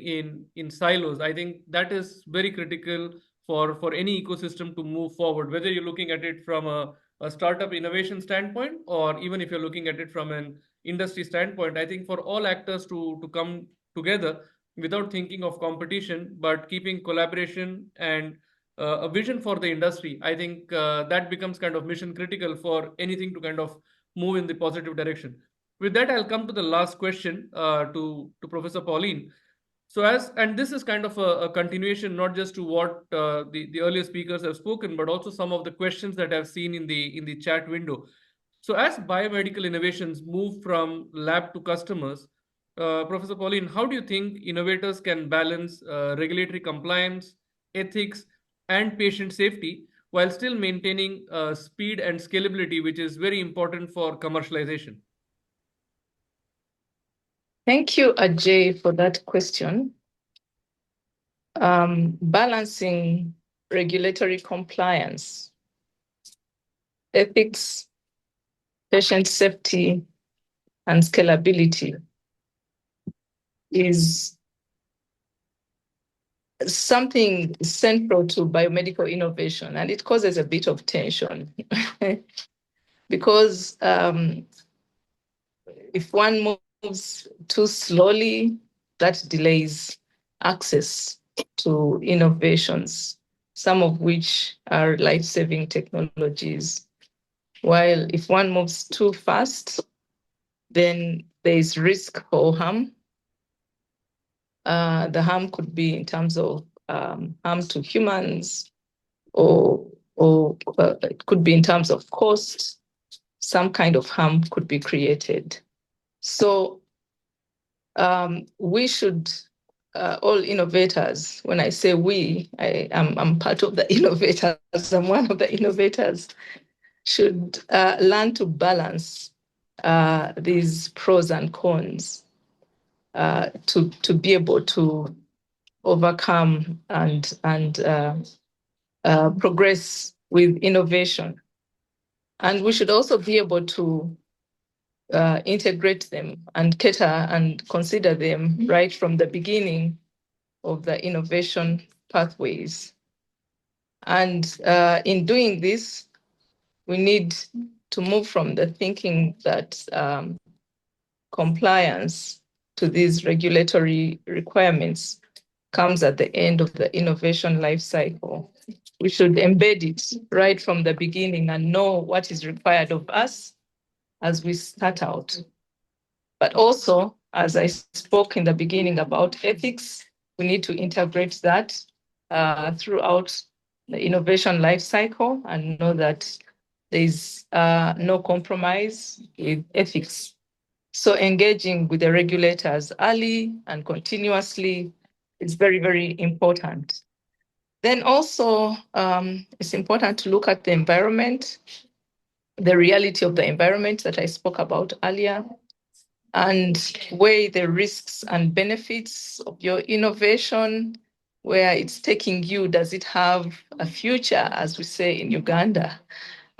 in silos, I think that is very critical for any ecosystem to move forward, whether you're looking at it from a startup innovation standpoint or even if you're looking at it from an industry standpoint. I think for all actors to come together without thinking of competition, but keeping collaboration and a vision for the industry, I think that becomes kind of mission critical for anything to kind of move in the positive direction. With that, I'll come to the last question to Professor Pauline. So and this is kind of a continuation, not just to what the earlier speakers have spoken, but also some of the questions that I've seen in the chat window. So as biomedical innovations move from lab to customers, Professor Pauline, how do you think innovators can balance regulatory compliance, ethics, and patient safety while still maintaining speed and scalability, which is very important for commercialization? Thank you, Ajay, for that question. Balancing regulatory compliance, ethics, patient safety, and scalability is something central to biomedical innovation, and it causes a bit of tension because if one moves too slowly, that delays access to innovations, some of which are life-saving technologies. While if one moves too fast, then there is risk for harm. The harm could be in terms of harm to humans, or it could be in terms of cost. Some kind of harm could be created. So we should, all innovators, when I say we, I'm part of the innovators, I'm one of the innovators, should learn to balance these pros and cons to be able to overcome and progress with innovation. And we should also be able to integrate them and cater and consider them right from the beginning of the innovation pathways. And in doing this, we need to move from the thinking that compliance to these regulatory requirements comes at the end of the innovation life cycle. We should embed it right from the beginning and know what is required of us as we start out. But also, as I spoke in the beginning about ethics, we need to integrate that throughout the innovation life cycle and know that there is no compromise with ethics. So engaging with the regulators early and continuously is very, very important. Then also, it's important to look at the environment, the reality of the environment that I spoke about earlier, and weigh the risks and benefits of your innovation, where it's taking you. Does it have a future, as we say in Uganda?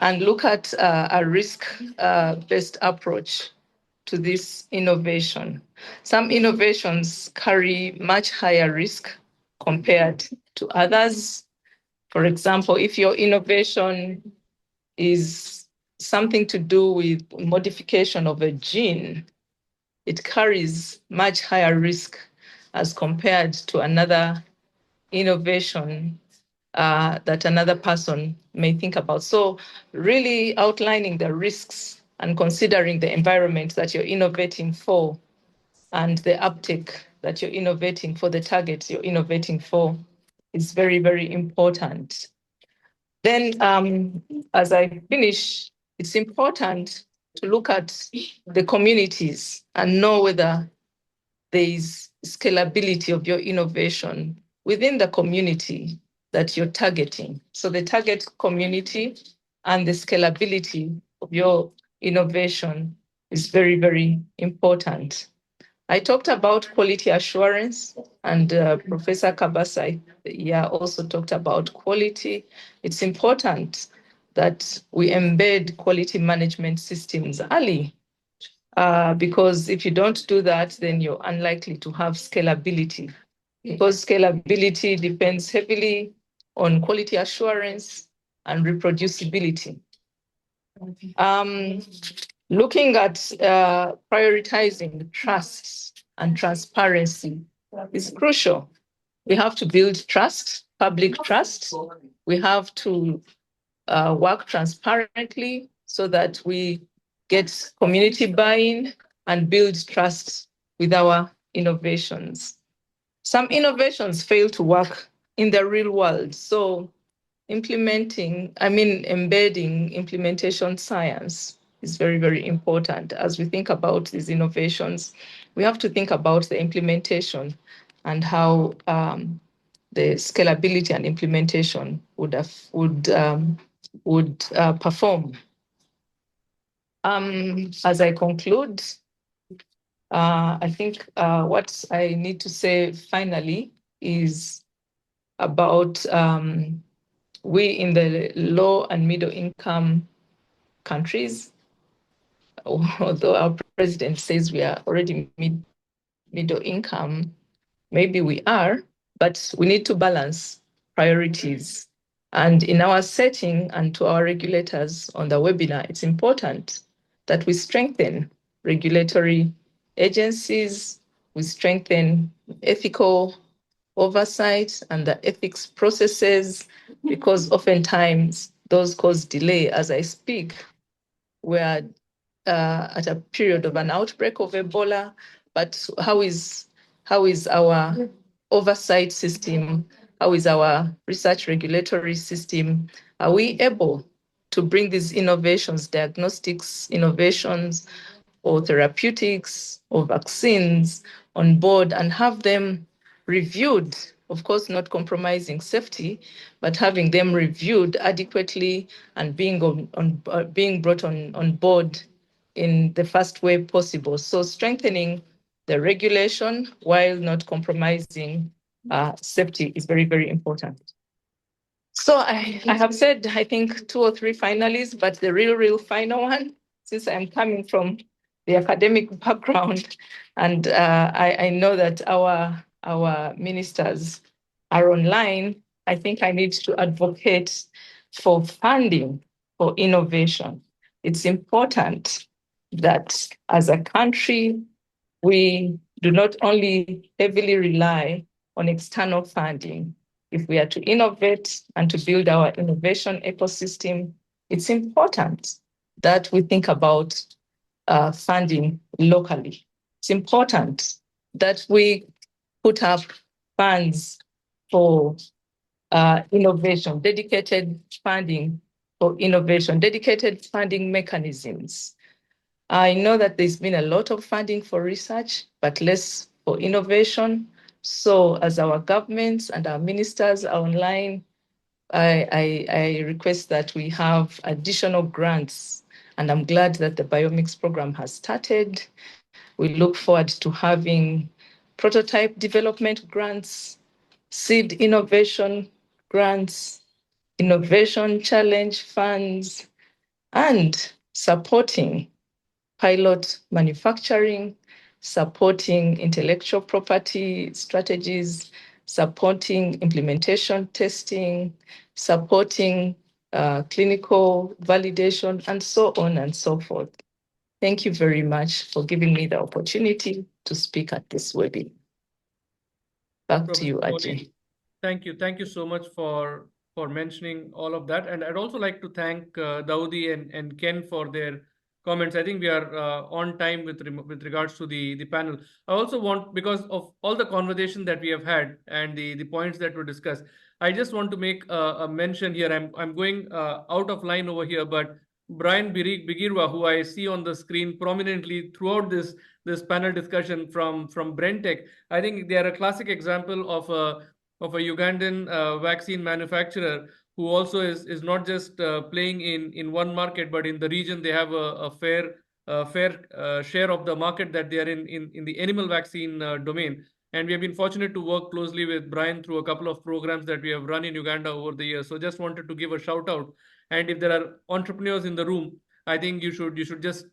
And look at a risk-based approach to this innovation. Some innovations carry much higher risk compared to others. For example, if your innovation is something to do with modification of a gene, it carries much higher risk as compared to another innovation that another person may think about. So really outlining the risks and considering the environment that you're innovating for and the uptake that you're innovating for, the targets you're innovating for, is very, very important. Then as I finish, it's important to look at the communities and know whether there is scalability of your innovation within the community that you're targeting. So the target community and the scalability of your innovation is very, very important. I talked about quality assurance, and Professor Kabasai also talked about quality. It's important that we embed quality management systems early, because if you don't do that, then you're unlikely to have scalability, because scalability depends heavily on quality assurance and reproducibility. Looking at prioritizing trust and transparency is crucial. We have to build trust, public trust. We have to work transparently so that we get community buy-in and build trust with our innovations. Some innovations fail to work in the real world. So embedding implementation science is very, very important. As we think about these innovations, we have to think about the implementation and how the scalability and implementation would perform. As I conclude, I think what I need to say finally is about we in the low and middle income countries, although our president says we are already middle income, maybe we are, but we need to balance priorities. And in our setting and to our regulators on the webinar, it's important that we strengthen regulatory agencies, we strengthen ethical oversight and the ethics processes, because oftentimes those cause delay. As I speak, we're at a period of an outbreak of Ebola, but how is our oversight system? How is our research regulatory system? Are we able to bring these innovations, diagnostics innovations, or therapeutics, or vaccines on board and have them reviewed, of course, not compromising safety, but having them reviewed adequately and being brought on board in the fast way possible. So strengthening the regulation while not compromising safety is very, very important. So I have said, I think 2 or 3 finalists, but the real final one, since I'm coming from the academic background, and I know that our ministers are online, I think I need to advocate for funding for innovation. It's important that as a country, we do not only heavily rely on external funding. If we are to innovate and to build our innovation ecosystem, it's important that we think about funding locally. It's important that we put up funds for innovation, dedicated funding for innovation, dedicated funding mechanisms. I know that there's been a lot of funding for research, but less for innovation. So as our governments and our ministers are online, I request that we have additional grants. And I'm glad that the Biomics program has started. We look forward to having prototype development grants, seed innovation grants, innovation challenge funds, and supporting pilot manufacturing, supporting intellectual property strategies, supporting implementation testing, supporting clinical validation, and so on and so forth. Thank you very much for giving me the opportunity to speak at this webinar. Back to you, Ajay. Thank you. Thank you so much for mentioning all of that. And I'd also like to thank Daudi and Ken for their comments. I think we are on time with regards to the panel. I also want, because of all the conversation that we have had and the points that were discussed, I just want to make a mention here. I'm going out of line over here, but Brian Bigirwa, who I see on the screen prominently throughout this panel discussion from Brentech, I think they are a classic example of a Ugandan vaccine manufacturer who also is not just playing in one market, but in the region they have a fair share of the market that they are in the animal vaccine domain. And we have been fortunate to work closely with Brian through a couple of programs that we have run in Uganda over the years. So just wanted to give a shout out. And if there are entrepreneurs in the room, I think you should just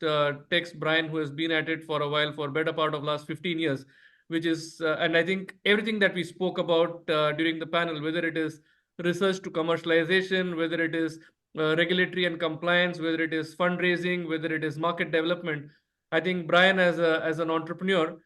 text Brian, who has been at it for a while, for a better part of last 15 years, which is, and I think everything that we spoke about during the panel, whether it is research to commercialization, whether it is regulatory and compliance, whether it is fundraising, whether it is market development, I think Brian, as an entrepreneur,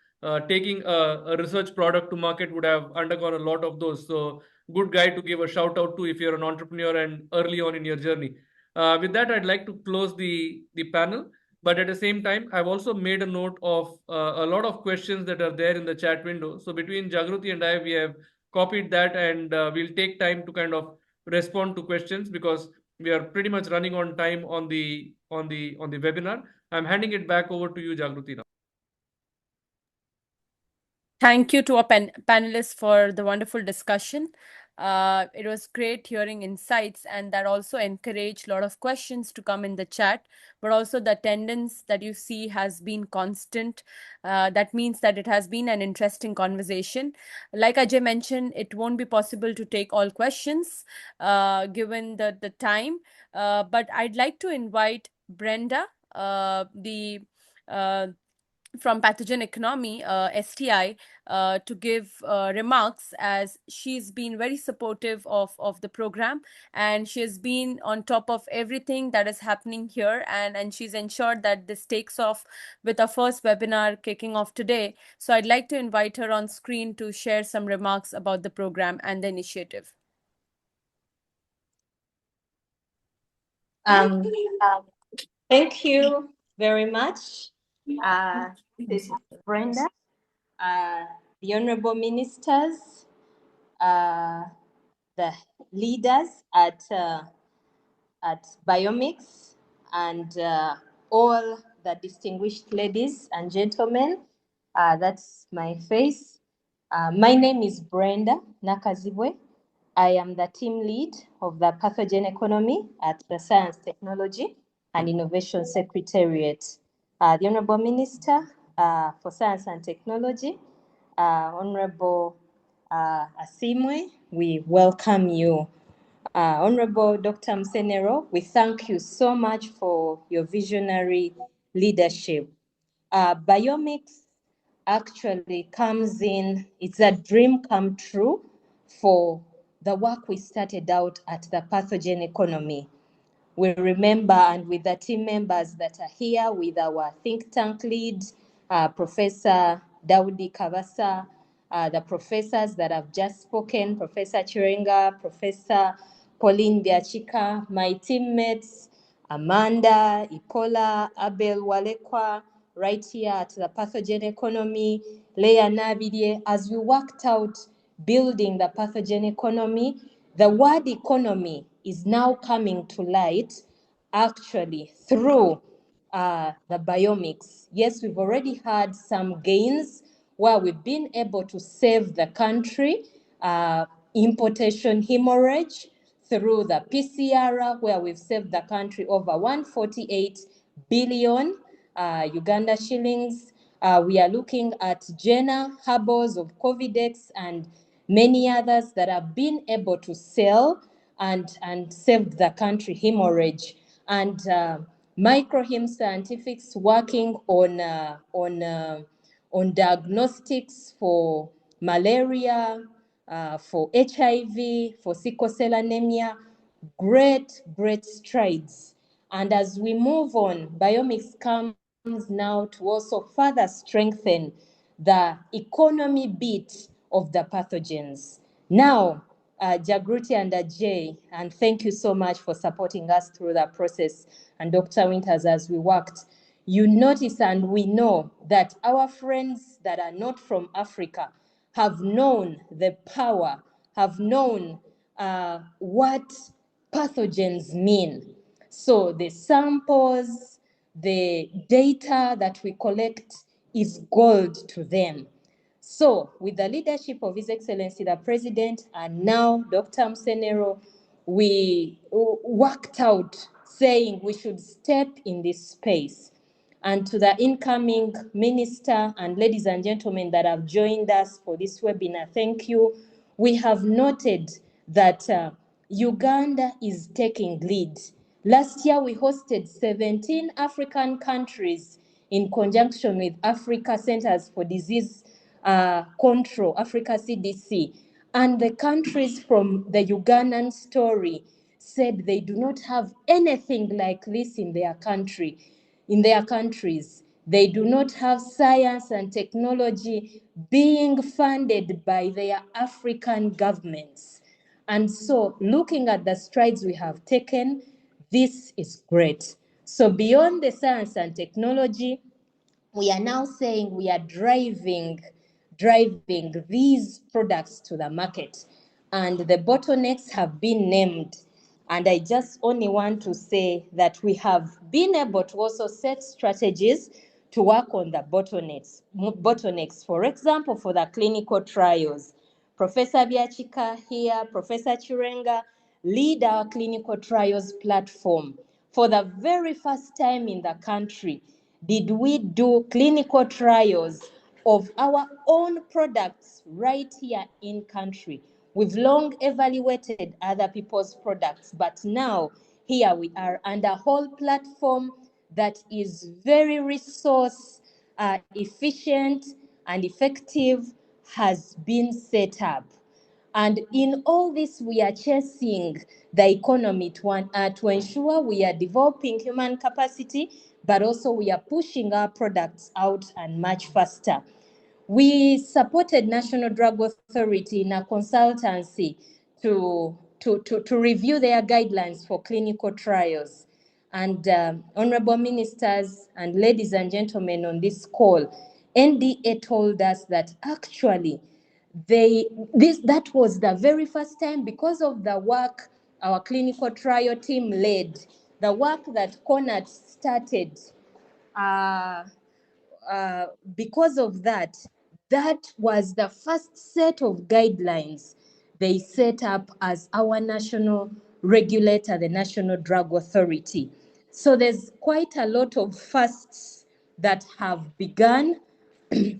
taking a research product to market would have undergone a lot of those. So good guy to give a shout out to if you're an entrepreneur and early on in your journey. With that, I'd like to close the panel. But at the same time, I've also made a note of a lot of questions that are there in the chat window. So between Jagruti and I, we have copied that, and we'll take time to kind of respond to questions, because we are pretty much running on time on the webinar. I'm handing it back over to you, Jagruti, now. Thank you to our panelists for the wonderful discussion. It was great hearing insights, and that also encouraged a lot of questions to come in the chat. But also, the attendance that you see has been constant. That means that it has been an interesting conversation. Like Ajay mentioned, it won't be possible to take all questions given the time. But I'd like to invite Brenda, the from pathogen economy, STI, to give remarks, as she's been very supportive of the program, and she has been on top of everything that is happening here, and she's ensured that this takes off with our first webinar kicking off today. So I'd like to invite her on screen to share some remarks about the program and the initiative. Thank you very much. This is Brenda, the honorable ministers, the leaders at Biomics, and all the distinguished ladies and gentlemen. That's my face. My name is Brenda Nakazibwe. I am the team lead of the pathogen economy at the Science, Technology and Innovation Secretariat. The Honorable Minister for Science and Technology, Honorable Asimwe, we welcome you. Honorable Dr. Musenero, we thank you so much for your visionary leadership. Biomics actually comes in, it's a dream come true for the work we started out at the pathogen economy. We remember, and with the team members that are here, with our think tank lead, Professor Daudi Kavasa, the professors that have just spoken, Professor Chirenga, Professor Pauline Biachika, my teammates, Amanda, Ipola, Abel Walekwa, right here at the pathogen economy, Leah Nabidie, as we worked out building the pathogen economy, the word economy is now coming to light actually through the biomics. Yes, we've already had some gains where we've been able to save the country importation hemorrhage through the PCR, where we've saved the country over 148 billion Uganda shillings. We are looking at Jenna Harbors of Covidex and many others that have been able to sell and saved the country hemorrhage. And Microhim Scientifics working on diagnostics for malaria, for HIV, for sickle cell anemia. Great strides. And as we move on, Biomics comes now to also further strengthen the economy bit of the pathogens. Now, Jagruti and Ajay, and thank you so much for supporting us through that process, and Dr. Winters as we worked. You notice and we know that our friends that are not from Africa have known the power, have known what pathogens mean. So the samples, the data that we collect is gold to them. So with the leadership of His Excellency the President and now Dr. Musenero, we worked out saying we should step in this space. And to the incoming minister and ladies and gentlemen that have joined us for this webinar, thank you. We have noted that Uganda is taking lead. Last year, we hosted 17 African countries in conjunction with Africa Centers for Disease Control, Africa CDC. And the countries from the Ugandan story said they do not have anything like this in their country, in their countries. They do not have science and technology being funded by their African governments. And so looking at the strides we have taken, this is great. So beyond the science and technology, we are now saying we are driving these products to the market. And the bottlenecks have been named. And I just only want to say that we have been able to also set strategies to work on the bottlenecks. For example, for the clinical trials, Professor Byachika here, Professor Chirenga lead our clinical trials platform. For the very first time in the country, did we do clinical trials of our own products right here in country. We've long evaluated other people's products, but now here we are, and a whole platform that is very resource efficient and effective has been set up. And in all this, we are chasing the economy to ensure we are developing human capacity, but also we are pushing our products out and much faster. We supported National Drug Authority in a consultancy to review their guidelines for clinical trials. And honorable ministers and ladies and gentlemen on this call, NDA told us that actually that was the very first time, because of the work our clinical trial team led, the work that CONAT started, because of that, that was the first set of guidelines they set up as our national regulator, the National Drug Authority. So there's quite a lot of firsts that have begun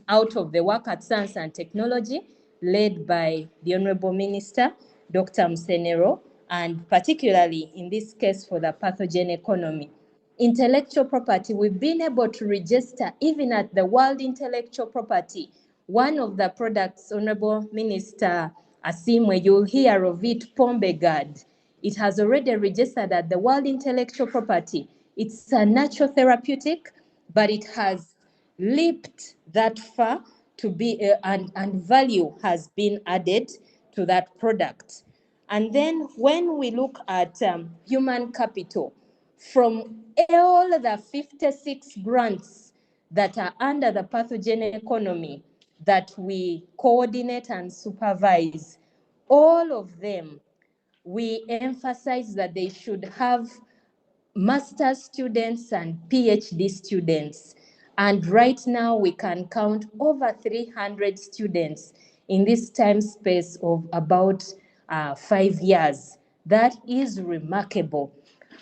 out of the work at Science and Technology led by the Honorable Minister, Dr. Musenero, and particularly in this case for the pathogen economy. Intellectual property, we've been able to register even at the World Intellectual Property. One of the products, Honorable Minister Asimwe, you'll hear of it, Pombegard. It has already registered at the World Intellectual Property. It's a natural therapeutic, but it has leaped that far to be, and value has been added to that product. And then when we look at human capital, from all the 56 grants that are under the pathogen economy that we coordinate and supervise, all of them, we emphasize that they should have master's students and PhD students. And right now we can count over 300 students in this time space of about 5 years. That is remarkable.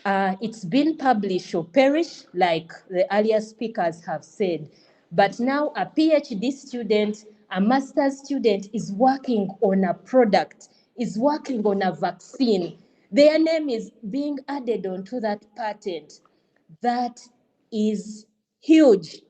It's been publish or perish, like the earlier speakers have said. But now a PhD student, a master's student is working on a product, is working on a vaccine. Their name is being added onto that patent. That is huge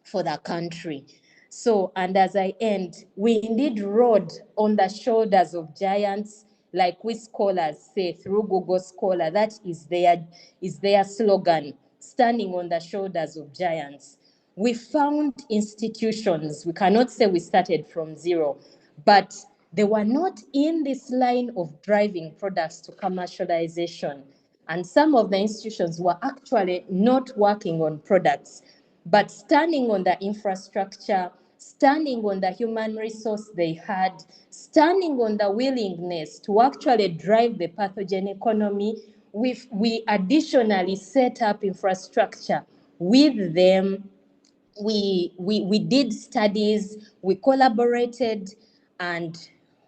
for the country. So, and as I end, we indeed rode on the shoulders of giants, like we scholars say through Google Scholar. That is their slogan, standing on the shoulders of giants. We found institutions. We cannot say we started from zero, but they were not in this line of driving products to commercialization. And some of the institutions were actually not working on products, but standing on the infrastructure, standing on the human resource they had, standing on the willingness to actually drive the pathogen economy. We additionally set up infrastructure with them. We did studies, we collaborated, and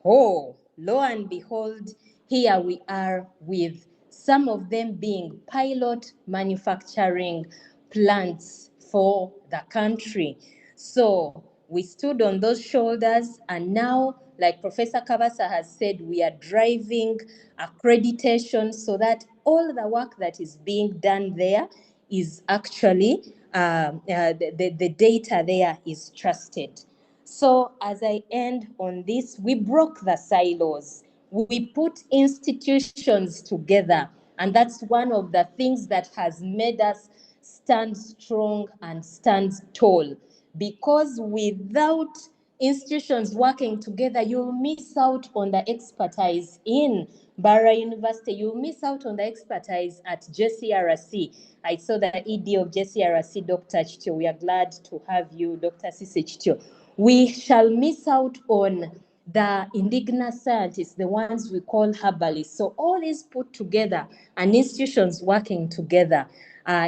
oh, lo and behold, here we are with some of them being pilot manufacturing plants for the country. So we stood on those shoulders, and now, like Professor Kabasa has said, we are driving accreditation so that all the work that is being done there is actually, the data there is trusted. So as I end on this, we broke the silos. We put institutions together, and that's one of the things that has made us stand strong and stand tall. Because without institutions working together, you'll miss out on the expertise in Barra University. You'll miss out on the expertise at JCRC. I saw the ED of JCRC, Dr. Chitio. We are glad to have you, Dr. Sisi Chitio. We shall miss out on the indigenous scientists, the ones we call herbalists. So all is put together and institutions working together.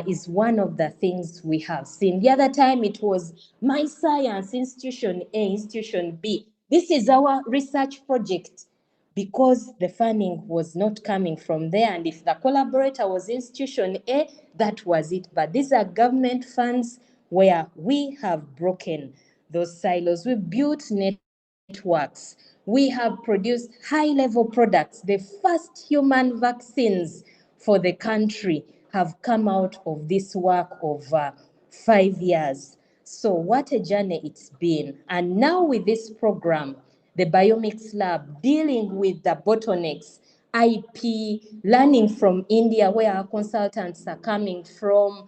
is one of the things we have seen. The other time it was my science, institution A, institution B. This is our research project, because the funding was not coming from there. And if the collaborator was institution A, that was it. But these are government funds where we have broken those silos. We built networks. We have produced high-level products. The first human vaccines for the country have come out of this work of 5 years. So what a journey it's been. And now with this program, the Biomics Lab, dealing with the bottlenecks, IP, learning from India, where our consultants are coming from,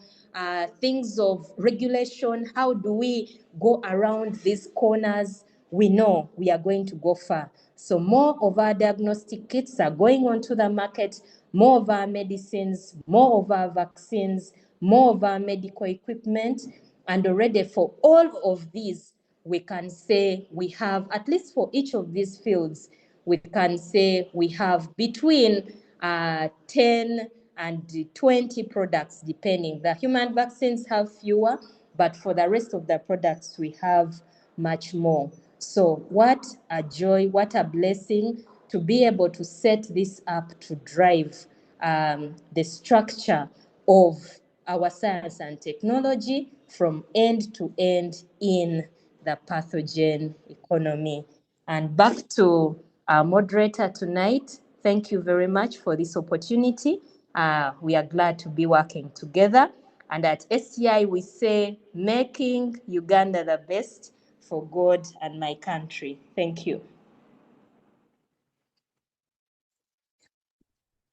things of regulation, how do we go around these corners? We know we are going to go far. So more of our diagnostic kits are going onto the market, more of our medicines, more of our vaccines, more of our medical equipment, and already for all of these, we can say we have, at least for each of these fields, we can say we have between 10 and 20 products, depending. The human vaccines have fewer, but for the rest of the products, we have much more. So what a joy, what a blessing to be able to set this up to drive the structure of our science and technology from end to end in the pathogen economy. And back to our moderator tonight. Thank you very much for this opportunity. We are glad to be working together. And at STI, we say, making Uganda the best for God and my country. Thank you.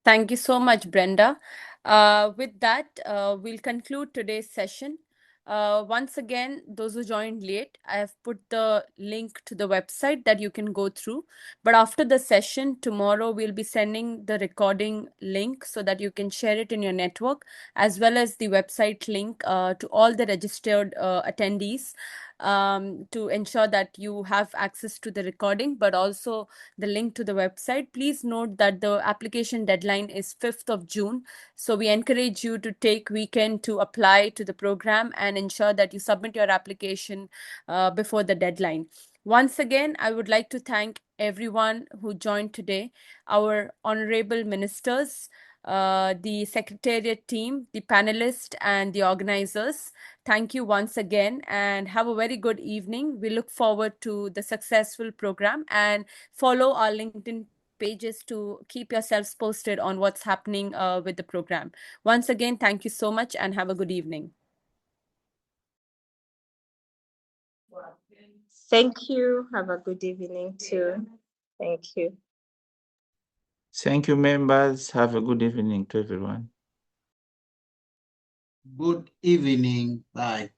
Thank you so much, Brenda. With that, we'll conclude today's session. Once again, those who joined late, I have put the link to the website that you can go through. But after the session, tomorrow we'll be sending the recording link so that you can share it in your network, as well as the website link to all the registered attendees, to ensure that you have access to the recording, but also the link to the website. Please note that the application deadline is 5th of June. So we encourage you to take weekend to apply to the program and ensure that you submit your application before the deadline. Once again, I would like to thank everyone who joined today, our honorable ministers, the secretariat team, the panelists, and the organizers. Thank you once again, and have a very good evening. We look forward to the successful program, and follow our LinkedIn pages to keep yourselves posted on what's happening with the program. Once again, thank you so much and have a good evening. Thank you. Have a good evening too. Thank you. Thank you, members. Have a good evening to everyone. Good evening. Bye.